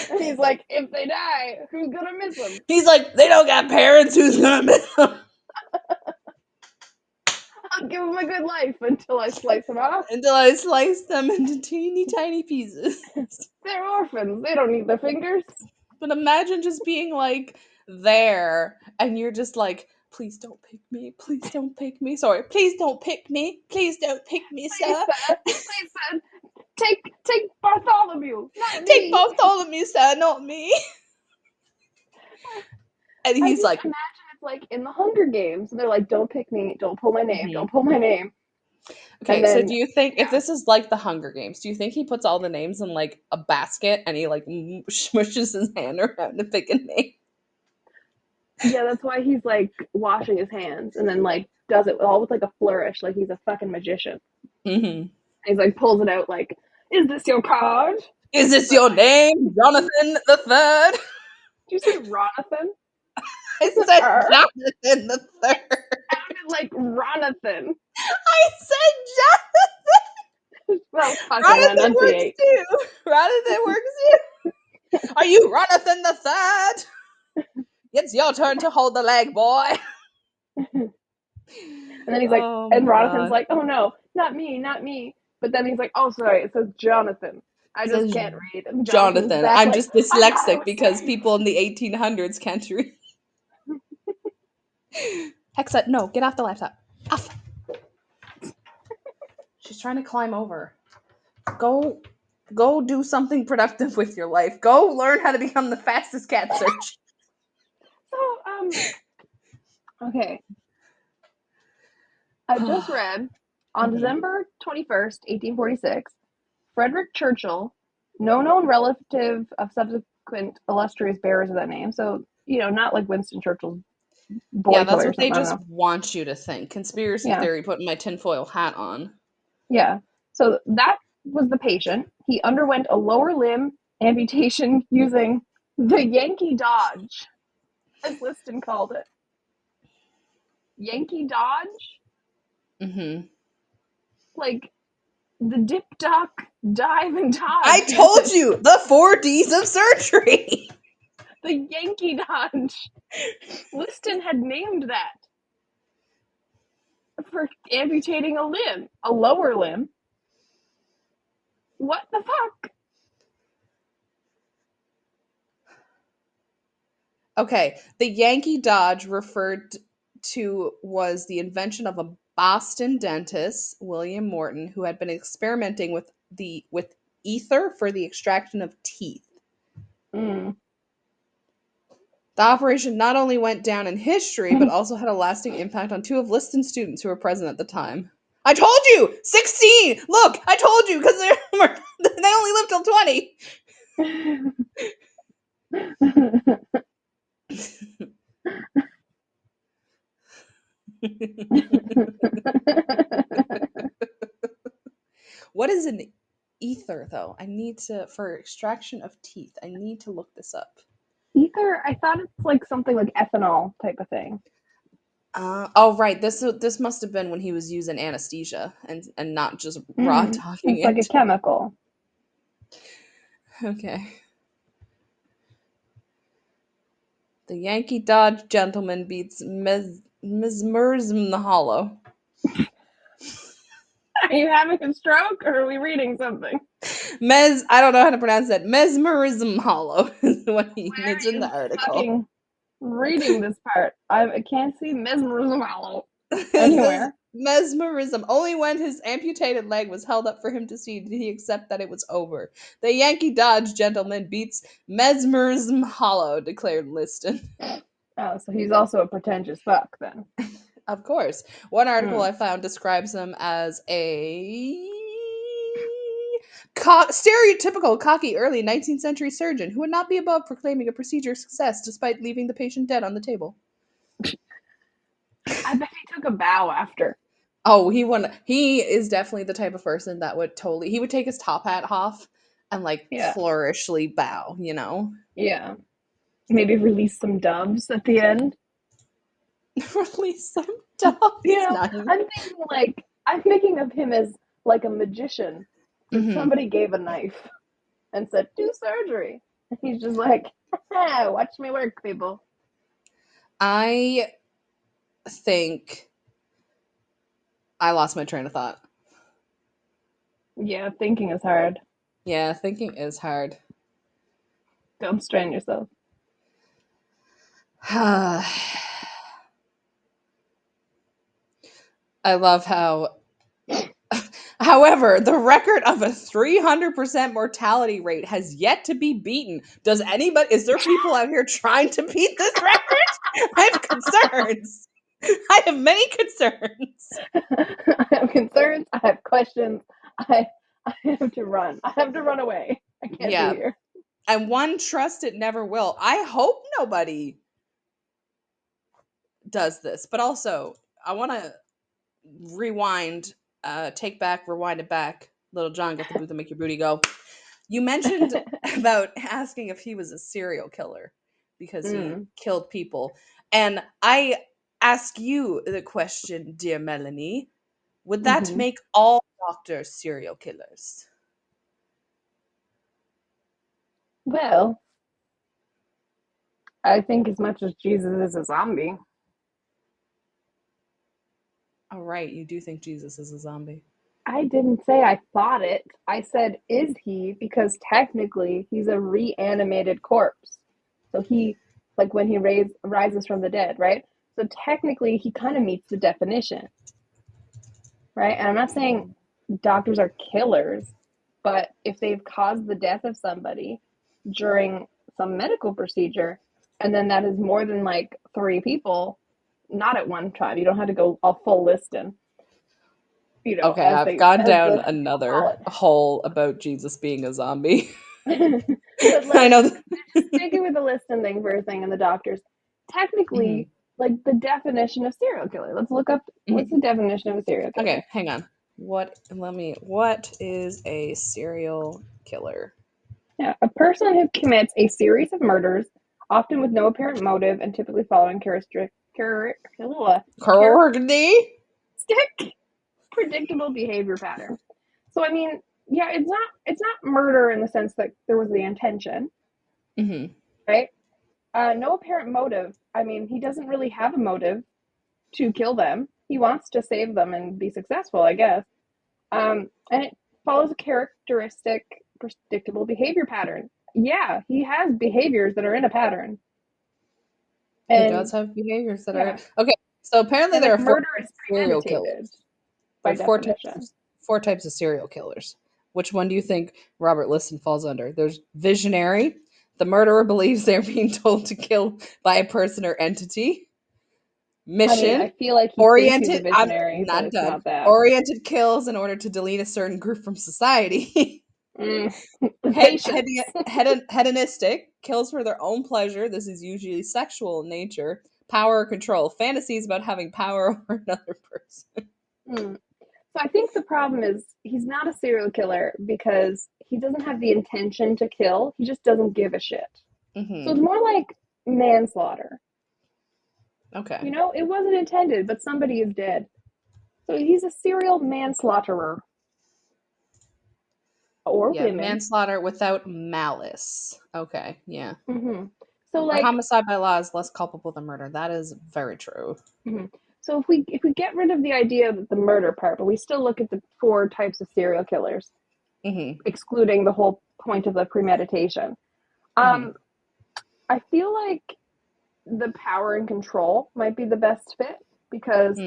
And he's like, if they die, who's gonna miss them? He's like, they don't got parents, who's gonna miss them? I'll give them a good life until I slice them off. Until I slice them into teeny tiny pieces. They're orphans. They don't need their fingers. But imagine just being like there and you're just like, please don't pick me. Please don't pick me. Sorry. Please don't pick me. Please don't pick me, sir. Please, sir. Take Bartholomew, not me. Take Bartholomew, sir, not me. And he's like, imagine it's like in the Hunger Games, and they're like, don't pick me, don't pull my name, don't pull my name. Okay, then, so do you think, if this is like the Hunger Games, do you think he puts all the names in like a basket and he like smushes his hand around to pick a name? Yeah, that's why he's like washing his hands and then like does it all with like a flourish, like he's a fucking magician. Mm-hmm. He's like pulls it out like, is this your card? Is this your name, Jonathan the Third? Did you say Ronathan? I said Jonathan the Third. Sounded like Ronathan. I said Jonathan. Well, Ronathan works too. Ronathan works too. Are you Ronathan the Third? It's your turn to hold the leg, boy. And then he's like, and Ronathan's like, oh no, not me. But then he's like, oh sorry, it says Jonathan. I just can't read. Jonathan. I'm just dyslexic because people in the 1800s can't read. Hexa, no, get off the laptop. Off. She's trying to climb over. Go do something productive with your life. Go learn how to become the fastest cat search. So, okay. I just read on December 21st, 1846, Frederick Churchill, no known relative of subsequent illustrious bearers of that name. So, not like Winston Churchill's boy Yeah, that's toy or what they something. just want you to think. Conspiracy theory, putting my tinfoil hat on. Yeah. So that was the patient. He underwent a lower limb amputation using the Yankee Dodge, as Liston called it. Yankee Dodge? Mm-hmm. Like the dip, duck, dive, and dodge. I told you! The 4 Ds of surgery! The Yankee Dodge. Liston had named that for amputating a limb, a lower limb. What the fuck? Okay, the Yankee Dodge referred to was the invention of a Boston dentist, William Morton, who had been experimenting with ether for the extraction of teeth. Mm. The operation not only went down in history, but also had a lasting impact on 2 of Liston's students who were present at the time. I told you! 16! Look, I told you, because they only lived till 20. What is an ether, though? For extraction of teeth, I need to look this up. Ether, I thought it's like something like ethanol type of thing. Oh, right. This must have been when he was using anesthesia and not just raw talking It's like a chemical. Okay. The Yankee Dodge gentleman beats mesmerism the hollow. Are you having a stroke or are we reading something? I don't know how to pronounce that. Mesmerism hollow is what it's in the article. Reading this part. I can't see mesmerism hollow anywhere. Mesmerism. Only when his amputated leg was held up for him to see did he accept that it was over. The Yankee Dodge gentleman beats mesmerism hollow, declared Liston. Oh, so he's also a pretentious fuck then. Of course. One article I found describes him as a stereotypical cocky early 19th century surgeon who would not be above proclaiming a procedure success despite leaving the patient dead on the table. I bet he took a bow after. Oh, he is definitely the type of person that would he would take his top hat off and flourishly bow, Yeah. Maybe release some doves at the end. Release some doves. I'm thinking of him as like a magician. If somebody gave a knife and said, do surgery. And he's just like, watch me work, people. I think I lost my train of thought. Yeah, thinking is hard. Yeah, thinking is hard. Don't strain yourself. I love how however, the record of a 300% mortality rate has yet to be beaten. Is there people out here trying to beat this record? I have concerns. I have many concerns. I have concerns. I have questions. I have to run. I have to run away. I can't be here. And one trust it never will. I hope nobody does this. But also, I want to rewind, rewind it back. Little John, get the booth and make your booty go. You mentioned about asking if he was a serial killer because he killed people. And I ask you the question, dear Melanie, would that make all doctors serial killers? Well, I think as much as Jesus is a zombie. Oh, right. You do think Jesus is a zombie. I didn't say I thought it. I said, is he? Because technically he's a reanimated corpse. So he, like when he rises from the dead, right? So technically, he kind of meets the definition, right? And I'm not saying doctors are killers, but if they've caused the death of somebody during some medical procedure, and then that is more than like 3 people, not at one time. You don't have to go a full Liston. Okay, I've gone down another hole about Jesus being a zombie. But like, I know. Just sticking with the Liston thing for a thing and the doctors. Technically, like the definition of serial killer. Let's look up what's the definition of a serial killer. Okay, hang on. What is a serial killer? Yeah, a person who commits a series of murders, often with no apparent motive and typically following predictable behavior pattern. So I mean, yeah, it's not murder in the sense that there was the intention, right? No apparent motive. I mean, he doesn't really have a motive to kill them. He wants to save them and be successful, I guess. And it follows a characteristic, predictable behavior pattern. Yeah, he has behaviors that are in a pattern. And he does have behaviors that are okay. So apparently there are 4 serial killers. There are 4 types of serial killers. Which one do you think Robert Liston falls under? There's visionary. The murderer believes they're being told to kill by a person or entity. Mission. I mean, I feel like oriented. I'm not done. Not that. Oriented kills in order to delete a certain group from society. Hedonistic kills for their own pleasure. This is usually sexual in nature. Power or control. Fantasies about having power over another person. So I think the problem is he's not a serial killer because he doesn't have the intention to kill. He just doesn't give a shit. So it's more like manslaughter. Okay. You know, it wasn't intended, but somebody is dead. So he's a serial manslaughterer. Or women. Manslaughter without malice. Okay, yeah. So like homicide by law is less culpable than murder. That is very true. So if we get rid of the idea of the murder part, but we still look at the 4 types of serial killers, excluding the whole point of the premeditation, I feel like the power and control might be the best fit because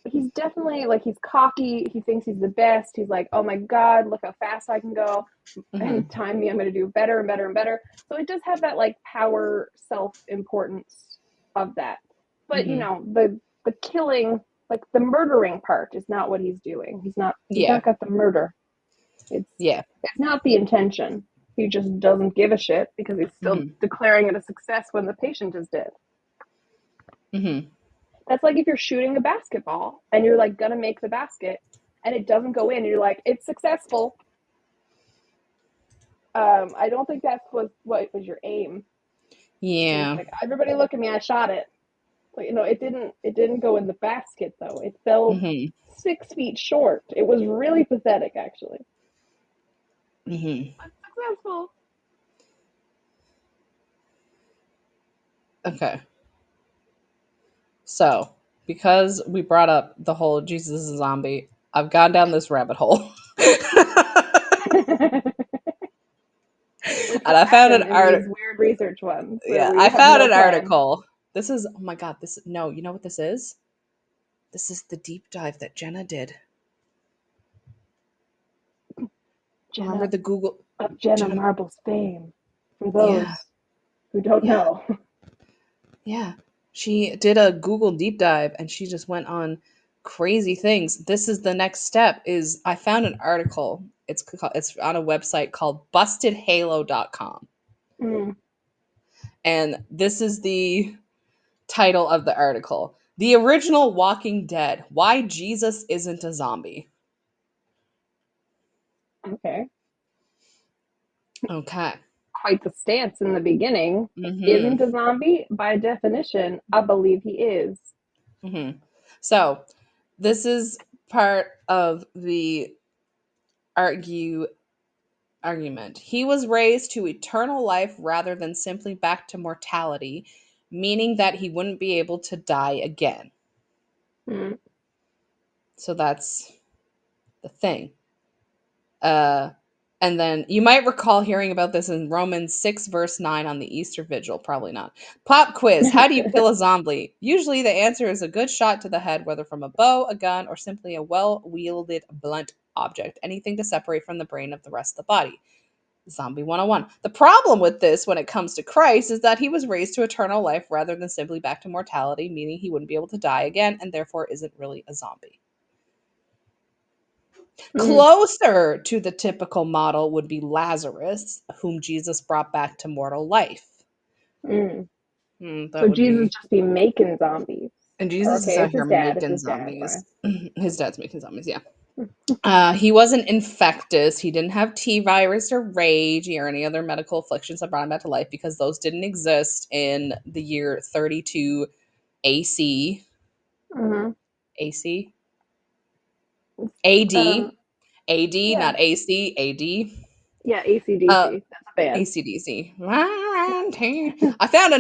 he's definitely like he's cocky. He thinks he's the best. He's like, oh my god, look how fast I can go. Anytime me, I'm going to do better and better and better. So it does have that like power, self-importance of that. But you know, the killing, like the murdering part, is not what he's doing. He's not got the murder. It's not the intention. He just doesn't give a shit because he's still declaring it a success when the patient is dead. That's like if you're shooting a basketball and you're like gonna make the basket and it doesn't go in, and you're like, it's successful. I don't think that's what was your aim. Yeah. Like, everybody look at me, I shot it. But you know, it didn't go in the basket though. It fell 6 feet short. It was really pathetic, actually. But successful. Okay. So, because we brought up the whole Jesus is a zombie, I've gone down this rabbit hole. And I found an article. Weird research ones. Yeah, I found an article. This is, oh my god, you know what this is? This is the deep dive that Jenna did. Remember the Google of Jenna Marble's fame, for those who don't know. Yeah, she did a Google deep dive and she just went on crazy things. This is the next step. Is I found an article. It's on a website called bustedhalo.com. And this is the title of the article. The original Walking Dead. Why Jesus isn't a zombie. Okay. Quite the stance in the beginning. Isn't a zombie? By definition, I believe he is. So, this is part of the argument. He was raised to eternal life rather than simply back to mortality, meaning that he wouldn't be able to die again. So that's the thing. And then you might recall hearing about this in Romans 6, verse 9 on the Easter Vigil. Probably not. Pop quiz. How do you kill a zombie? Usually the answer is a good shot to the head, whether from a bow, a gun, or simply a well-wielded blunt object. Anything to separate from the brain of the rest of the body. Zombie 101. The problem with this when it comes to Christ is that he was raised to eternal life rather than simply back to mortality, meaning he wouldn't be able to die again and therefore isn't really a zombie. Closer to the typical model would be Lazarus, whom Jesus brought back to mortal life. So Would Jesus be... just be making zombies. And Jesus is Okay, out it's here his dad. making It's his dad. zombies. His dad's making zombies, yeah. He wasn't infectious. He didn't have T virus or rage or any other medical afflictions that brought him back to life because those didn't exist in the year 32 AC. AC? AD. AD, yeah. not AC, AD. Yeah, ACDC. That's a band. ACDC. I found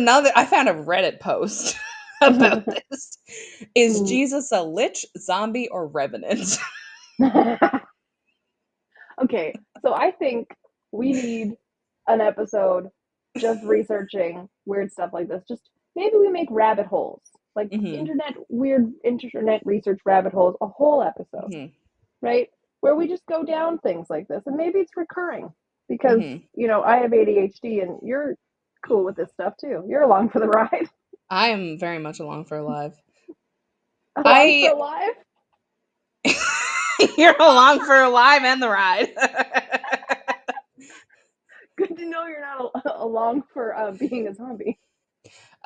a Reddit post about this. Is Jesus a lich, zombie, or revenant? Okay, so I think we need an episode just researching weird stuff like this. Just maybe we make rabbit holes, like weird internet research rabbit holes, a whole episode, right? Where we just go down things like this, and maybe it's recurring because I have ADHD, and you're cool with this stuff too. You're along for the ride. I am very much along for alive. Along for alive? You're along for alive and the ride. Good to know you're not along for being a zombie.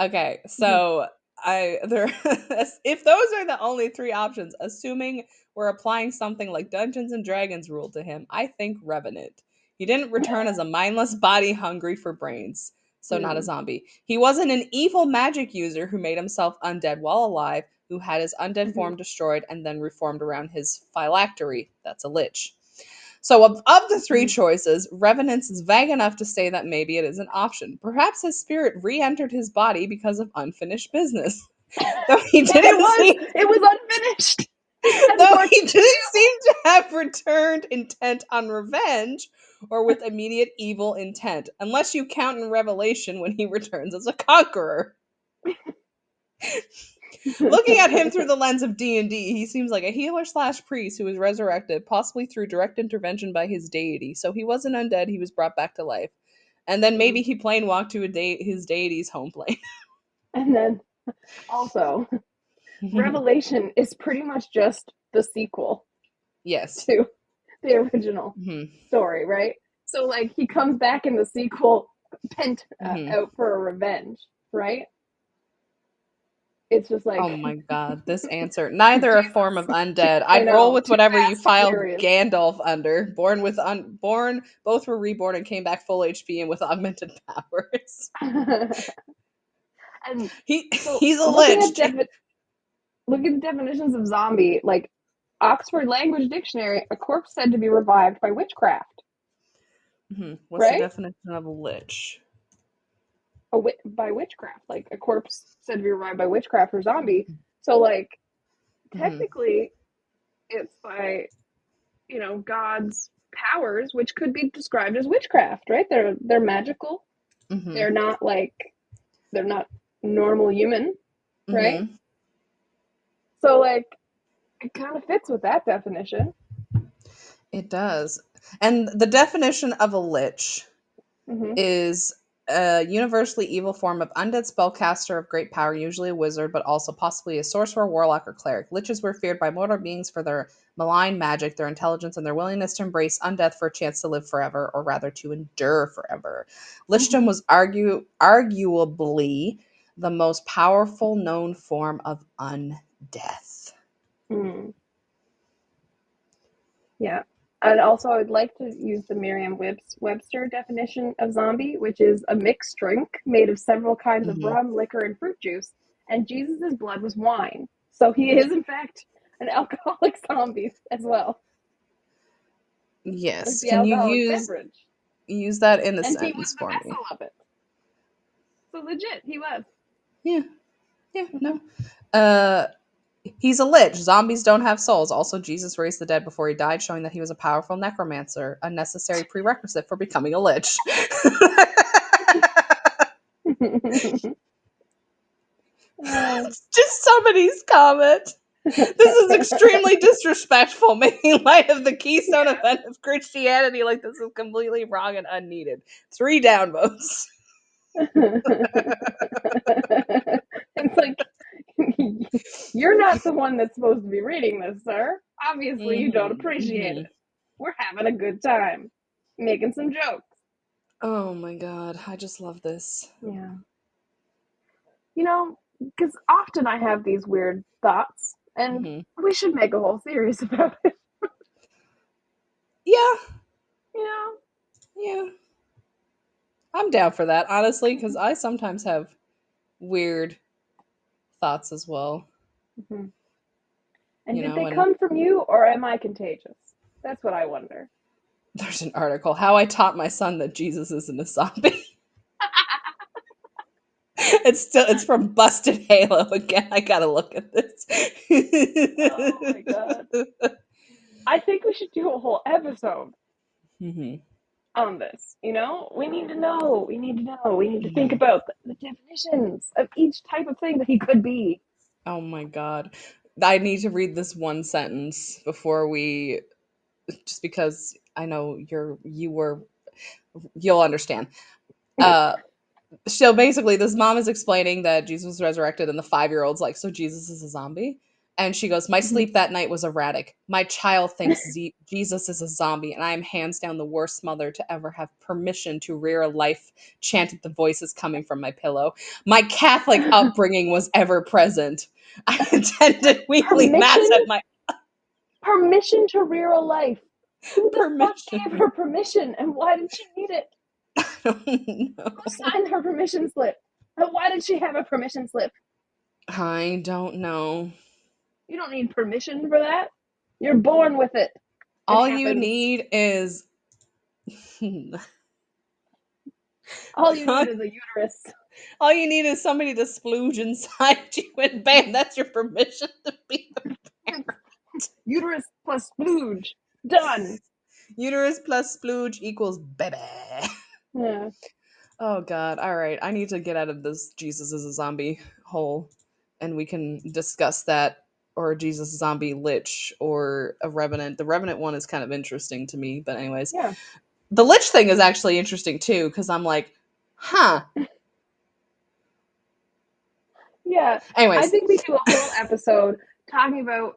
Okay, so if those are the only three options, assuming we're applying something like Dungeons and Dragons rule to him, I think revenant. He didn't return as a mindless body hungry for brains, so not a zombie. He wasn't an evil magic user who made himself undead while alive, who had his undead form destroyed and then reformed around his phylactery. That's a lich. So of the three choices, revenance is vague enough to say that maybe it is an option. Perhaps his spirit re-entered his body because of unfinished business. Though he didn't it was unfinished. Though he didn't seem to have returned intent on revenge or with immediate evil intent, unless you count in Revelation when he returns as a conqueror. Looking at him through the lens of D&D, he seems like a healer/priest who was resurrected, possibly through direct intervention by his deity. So he wasn't undead, he was brought back to life. And then maybe he plane walked to his deity's home plane. And then, also, Revelation is pretty much just the sequel. Yes. To the original story, right? So, like, he comes back in the sequel pent out for a revenge, right? It's just like, oh my god, this answer. Neither a form of undead. I'd roll with whatever you filed Gandalf under. Both were reborn and came back full HP and with augmented powers. And he's a lich. Look at the definitions of zombie. Like, Oxford Language Dictionary, a corpse said to be revived by witchcraft. What's the definition of a lich? By witchcraft, like a corpse said to be revived by witchcraft or zombie. So, like, technically, it's by, God's powers, which could be described as witchcraft, right? They're magical. They're not normal human, right? So, like, it kind of fits with that definition. It does. And the definition of a lich is a universally evil form of undead spellcaster of great power, usually a wizard, but also possibly a sorcerer, warlock, or cleric. Liches were feared by mortal beings for their malign magic, their intelligence, and their willingness to embrace undeath for a chance to live forever, or rather to endure forever. Lichdom was arguably the most powerful known form of undeath. Yeah. And also, I would like to use the Merriam-Webster definition of zombie, which is a mixed drink made of several kinds of rum, liquor, and fruit juice. And Jesus' blood was wine. So he is, in fact, an alcoholic zombie as well. Yes. Like Can you use that in a sentence for me? And he was the vessel of it. So legit, he was. Yeah. Yeah, no. He's a lich. Zombies don't have souls. Also, Jesus raised the dead before he died, showing that he was a powerful necromancer, a necessary prerequisite for becoming a lich. Just somebody's comment. This is extremely disrespectful, making light of the keystone event of Christianity like this is completely wrong and unneeded. 3 downvotes. It's like, you're not the one that's supposed to be reading this, sir. Obviously, you don't appreciate it. We're having a good time, making some jokes. Oh my god, I just love this. Yeah. You know, because often I have these weird thoughts, and we should make a whole series about it. Yeah. You know? Yeah. I'm down for that, honestly, because I sometimes have weird thoughts as well. Mm-hmm. And did they come from you, or am I contagious? That's what I wonder. There's an article, How I Taught My Son That Jesus Isn't a Zombie. It's from Busted Halo again. I gotta look at this. Oh my god. I think we should do a whole episode on this. You know? We need to know. We need to think about the definitions of each type of thing that he could be. Oh my god. I need to read this one sentence before we, just because I know you'll understand. So basically, this mom is explaining that Jesus was resurrected, and the 5-year-old's like, so Jesus is a zombie? And she goes, my sleep that night was erratic. My child thinks Jesus is a zombie, and I am hands down the worst mother to ever have permission to rear a life, chanted the voices coming from my pillow. My Catholic upbringing was ever present. I attended weekly mass at my... Permission to rear a life. Who the fuck gave her permission, and why did she need it? I don't know. Who signed her permission slip? And why did she have a permission slip? I don't know. You don't need permission for that. You're born with it. All you need is... All you need is a uterus. All you need is somebody to splooge inside you, and bam, that's your permission to be the parent. Uterus plus splooge. Done. Uterus plus splooge equals baby. Yeah. Oh god. All right. I need to get out of this Jesus is a zombie hole, and we can discuss that, or Jesus zombie lich, or a revenant. The revenant one is kind of interesting to me, but anyways. Yeah. The lich thing is actually interesting too, because I'm like, huh. Yeah. Anyways. I think we do a whole episode talking about,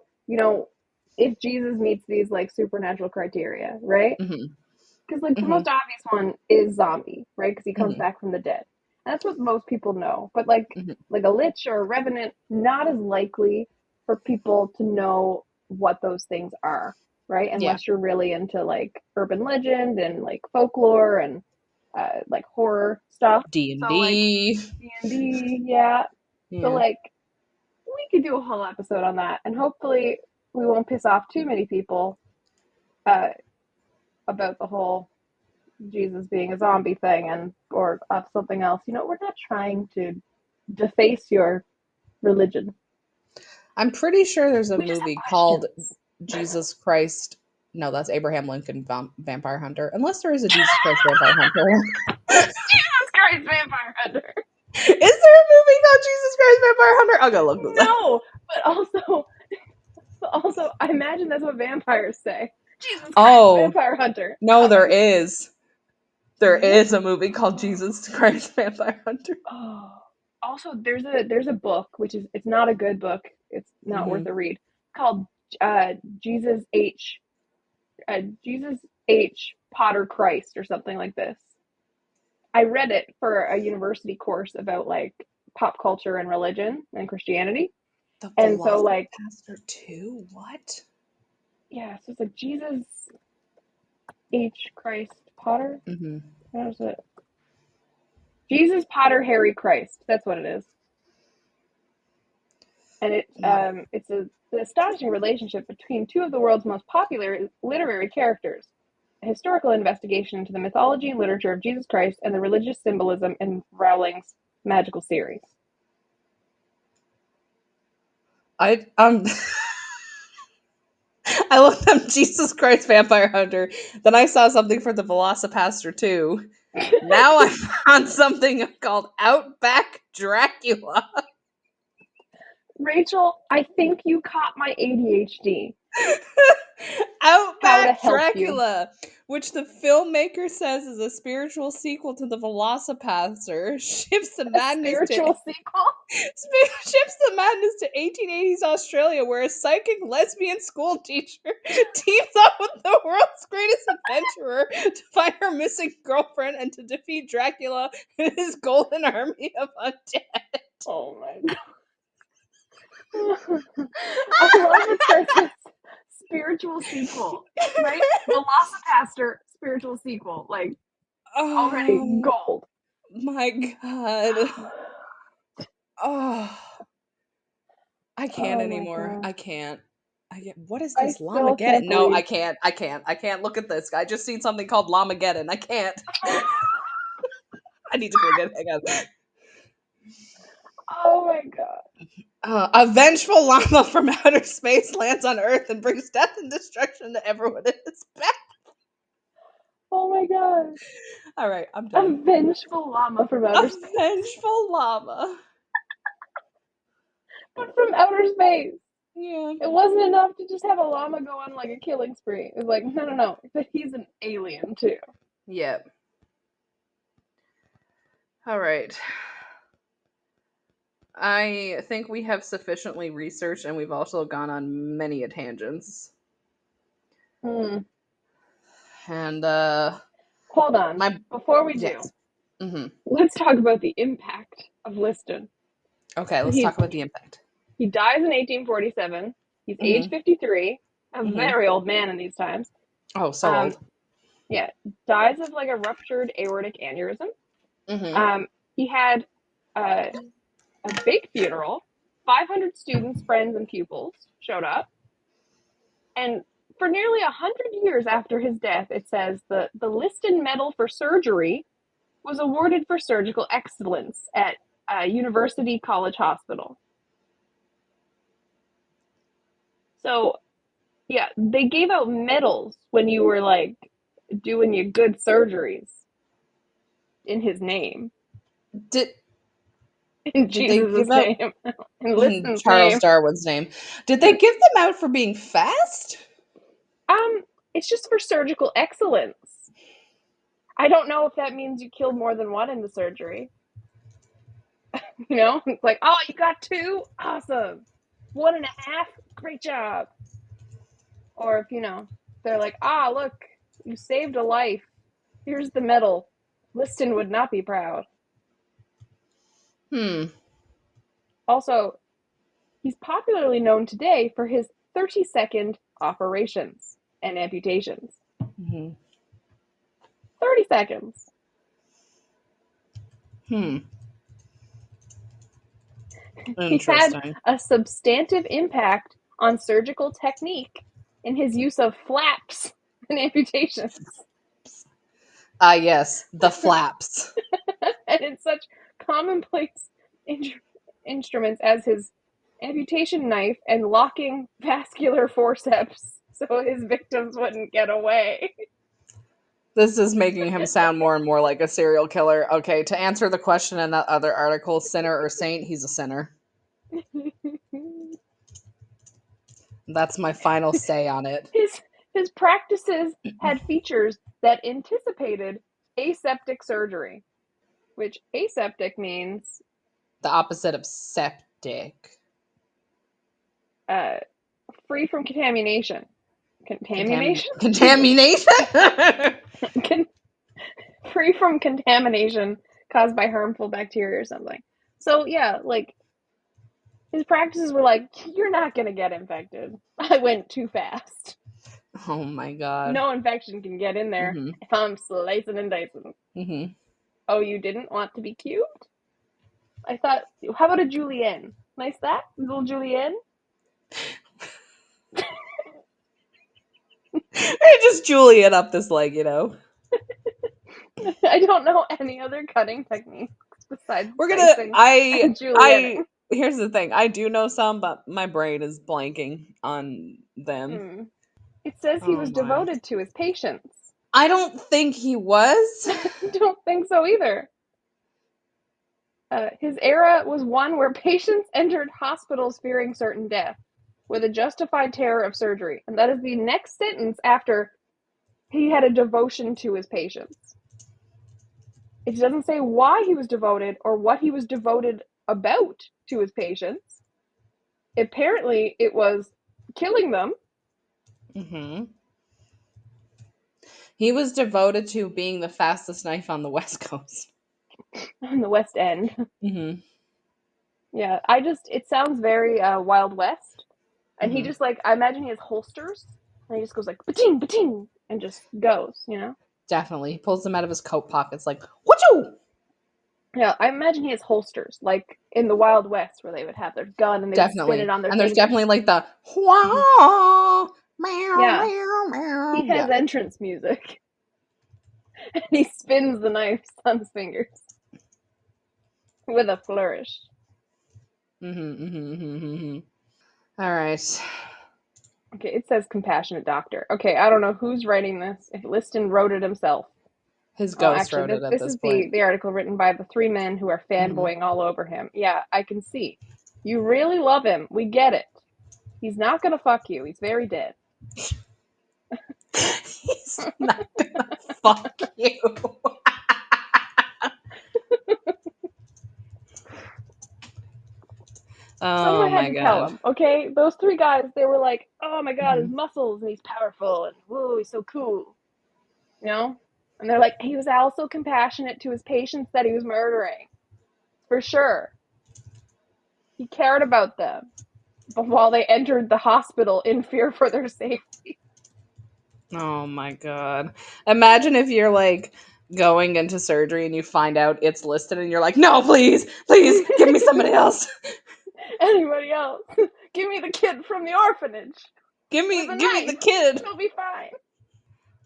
if Jesus meets these like supernatural criteria, right? Because like the most obvious one is zombie, right? Because he comes back from the dead. And that's what most people know. But like a lich or a revenant, not as likely for people to know what those things are, right? Unless you're really into like urban legend and like folklore and like horror stuff. D&D. So, like, D&D, yeah. So like we could do a whole episode on that, and hopefully we won't piss off too many people about the whole Jesus being a zombie thing or of something else. We're not trying to deface your religion. I'm pretty sure there's a movie called Jesus Christ. No, that's Abraham Lincoln Vampire Hunter. Unless there is a Jesus Christ Vampire Hunter. Jesus Christ Vampire Hunter. Is there a movie called Jesus Christ Vampire Hunter? I'll go look this up. No, but also, I imagine that's what vampires say. Jesus Christ Vampire Hunter. No, there is. There is a movie called Jesus Christ Vampire Hunter. Oh. Also, there's a book, it's not a good book. It's not worth a read. Called Jesus H. Potter Christ or something like this. I read it for a university course about like pop culture and religion and Christianity. And so like Pastor 2, what? Yeah, so it's like Jesus H. Christ Potter. How is it? Jesus Potter Harry Christ. That's what it is. And it's the astonishing relationship between two of the world's most popular literary characters. A historical investigation into the mythology and literature of Jesus Christ and the religious symbolism in Rowling's magical series. I I looked up Jesus Christ Vampire Hunter. Then I saw something for the Velocipaster too. Now I found something called Outback Dracula. Rachel, I think you caught my ADHD. How to Outback help you. Dracula, which the filmmaker says is a spiritual sequel to the Velocipaster, ships the A madness spiritual sequel? ships the madness to 1880s Australia, where a psychic lesbian school teacher teams up with the world's greatest adventurer to find her missing girlfriend and to defeat Dracula and his golden army of undead. Oh my god. I love it starts with spiritual sequel, right? Velocipaster spiritual sequel, like already Oh gold. my god. Oh, I can't Oh my anymore. god. I can't. What is I this? still can't Lamageddon? No, believe. I can't. I can't. I can't look at this. I just seen something called Lamageddon. I can't. I need to click it. Hang on. Oh my god. A vengeful llama from outer space lands on Earth and brings death and destruction to everyone in its path. Oh my god. All right, I'm A done. vengeful llama from outer A space. vengeful llama. But from outer space. Yeah. It wasn't enough to just have a llama go on like a killing spree. It was like, no. He's an alien too. Yep. All right. I think we have sufficiently researched, and we've also gone on many a tangents. Hmm. And Hold on. Before we yes. do, let's talk about the impact of Liston. Okay, let's talk about the impact. He dies in 1847. He's age 53, a very old man in these times. Oh, so old. Yeah, dies of like a ruptured aortic aneurysm. He had a big funeral. 500 students, friends, and pupils showed up. And for nearly 100 years after his death, it says the Liston Medal for Surgery was awarded for surgical excellence at University College Hospital. So, yeah, they gave out medals when you were like doing your good surgeries in his name. In Jesus' name. In Liston's Charles name. Darwin's name. Did they give them out for being fast? It's just for surgical excellence. I don't know if that means you killed more than one in the surgery. You know, it's like, oh, you got 2? Awesome. 1.5? Great job. Or if, they're like, look, you saved a life. Here's the medal. Liston would not be proud. Also, he's popularly known today for his 30-second operations and amputations. 30 seconds. He had a substantive impact on surgical technique in his use of flaps and amputations. Yes, the flaps. And in such commonplace instruments as his amputation knife and locking vascular forceps so his victims wouldn't get away. This is making him sound more and more like a serial killer. Okay, to answer the question in that other article, sinner or saint, he's a sinner. That's my final say on it. His practices had features that anticipated aseptic surgery, which aseptic means the opposite of septic. Free from contamination. Contamination? Free from contamination caused by harmful bacteria or something. So yeah, like his practices were like, you're not gonna get infected. I went too fast. Oh my god. No infection can get in there if I'm slicing and dicing. Oh, you didn't want to be cute? I thought, how about a julienne? Nice that? A little julienne? Just julienne up this leg, I don't know any other cutting techniques besides we're gonna and julienning. here's the thing. I do know some, but my brain is blanking on them. It says he Oh was my. devoted to his patients. I don't think he was. I don't think so either. His era was one where patients entered hospitals fearing certain death, with a justified terror of surgery. And that is the next sentence after he had a devotion to his patients. It doesn't say why he was devoted or what he was devoted about to his patients. Apparently, it was killing them. Mm-hmm. He was devoted to being the fastest knife on the West Coast. On the West End. Mm-hmm. Yeah, it sounds very Wild West. And he just I imagine he has holsters and he just goes like, ba-ting, ba-ting, and just goes, Definitely. He pulls them out of his coat pockets like, whatchoo! Yeah, I imagine he has holsters, like in the Wild West where they would have their gun and they would spin it Definitely. on their And there's fingers. definitely like the Mhm. wah, meow, Yeah. meow, meow. He has entrance music. And he spins the knives on his fingers with a flourish. All right. Okay, it says compassionate doctor. Okay, I don't know who's writing this. If Liston wrote it himself. His Oh, ghost actually, wrote it at this this is point. the article written by the three men who are fanboying all over him. Yeah, I can see. You really love him. We get it. He's not gonna fuck you. He's very dead. He's not gonna fuck you. Oh Someone had my to tell god. him, okay? Those three guys, they were like, oh my god, his muscles, and he's powerful, and whoa, he's so cool. And they're like, he was also compassionate to his patients that he was murdering. For sure. He cared about them. But while they entered the hospital in fear for their safety. Oh my god. Imagine if you're like going into surgery and you find out it's listed and you're like, no, please, give me somebody else. Anybody else? Give me the kid from the orphanage. Give me the kid. He'll be fine.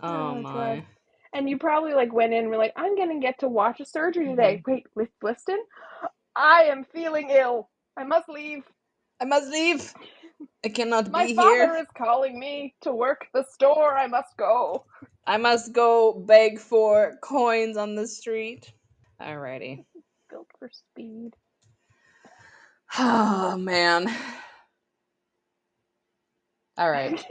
Oh my. God. And you probably went in and were like, I'm gonna get to watch a surgery today. Wait, with Liston? I am feeling ill. I must leave. I must leave. I cannot My be father here. is calling me to work the store. I must go. I must go beg for coins on the street. Alrighty. Built for speed. Oh man. Alright.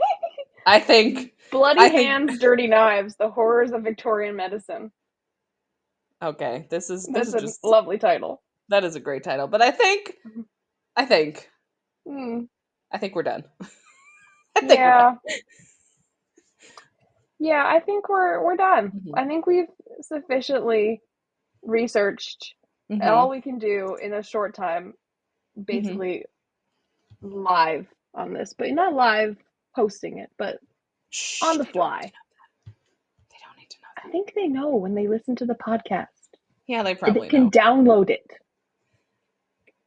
I think Bloody hands, dirty knives, the horrors of Victorian medicine. okay, this is That's a just lovely title. that is a great title. But I think I think we're done. Yeah. Yeah, I think we're done. I think we've sufficiently researched all we can do in a short time, basically live on this, but not live posting it, but on the fly. They don't need to know that. I think they know when they listen to the podcast. Yeah, they probably can know. Download it.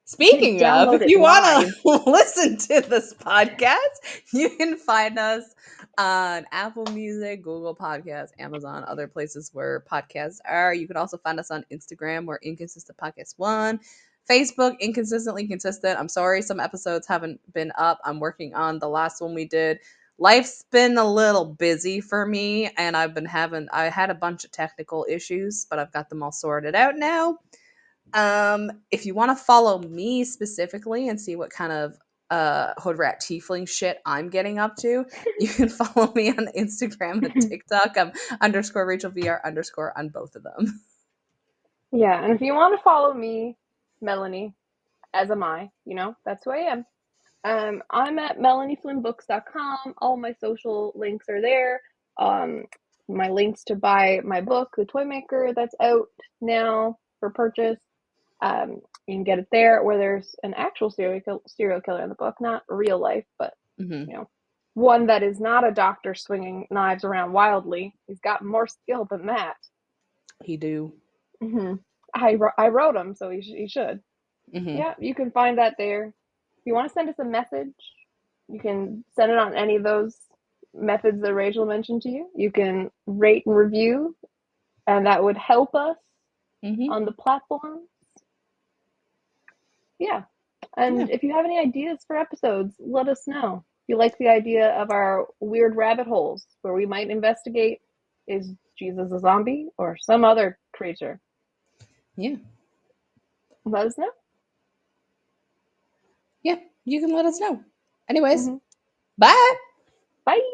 Speaking of, if you want to listen to this podcast, you can find us on Apple Music, Google Podcasts, Amazon, other places where podcasts are. You can also find us on Instagram, where Inconsistent Podcast 1. Facebook, Inconsistently Consistent. I'm sorry, some episodes haven't been up. I'm working on the last one we did. Life's been a little busy for me, and I had a bunch of technical issues, but I've got them all sorted out now. If you want to follow me specifically and see what kind of hood rat tiefling shit I'm getting up to, you can follow me on Instagram and TikTok. I'm _RachelVR_ on both of them. Yeah, and if you want to follow me, Melanie, as am I, that's who I am. I'm at melanieflynnbooks.com. All my social links are there. My links to buy my book, The Toy Maker, that's out now for purchase. You can get it there, where there's an actual serial killer in the book, not real life, but one that is not a doctor swinging knives around wildly. He's got more skill than that. He do. I wrote him, so he should. Yeah, you can find that there. If you want to send us a message, you can send it on any of those methods that Rachel mentioned to you. You can rate and review, and that would help us on the platforms. Yeah. And if you have any ideas for episodes, let us know. If you like the idea of our weird rabbit holes where we might investigate, is Jesus a zombie or some other creature? Yeah. Let us know. Yeah, you can let us know. Anyways, bye. Bye.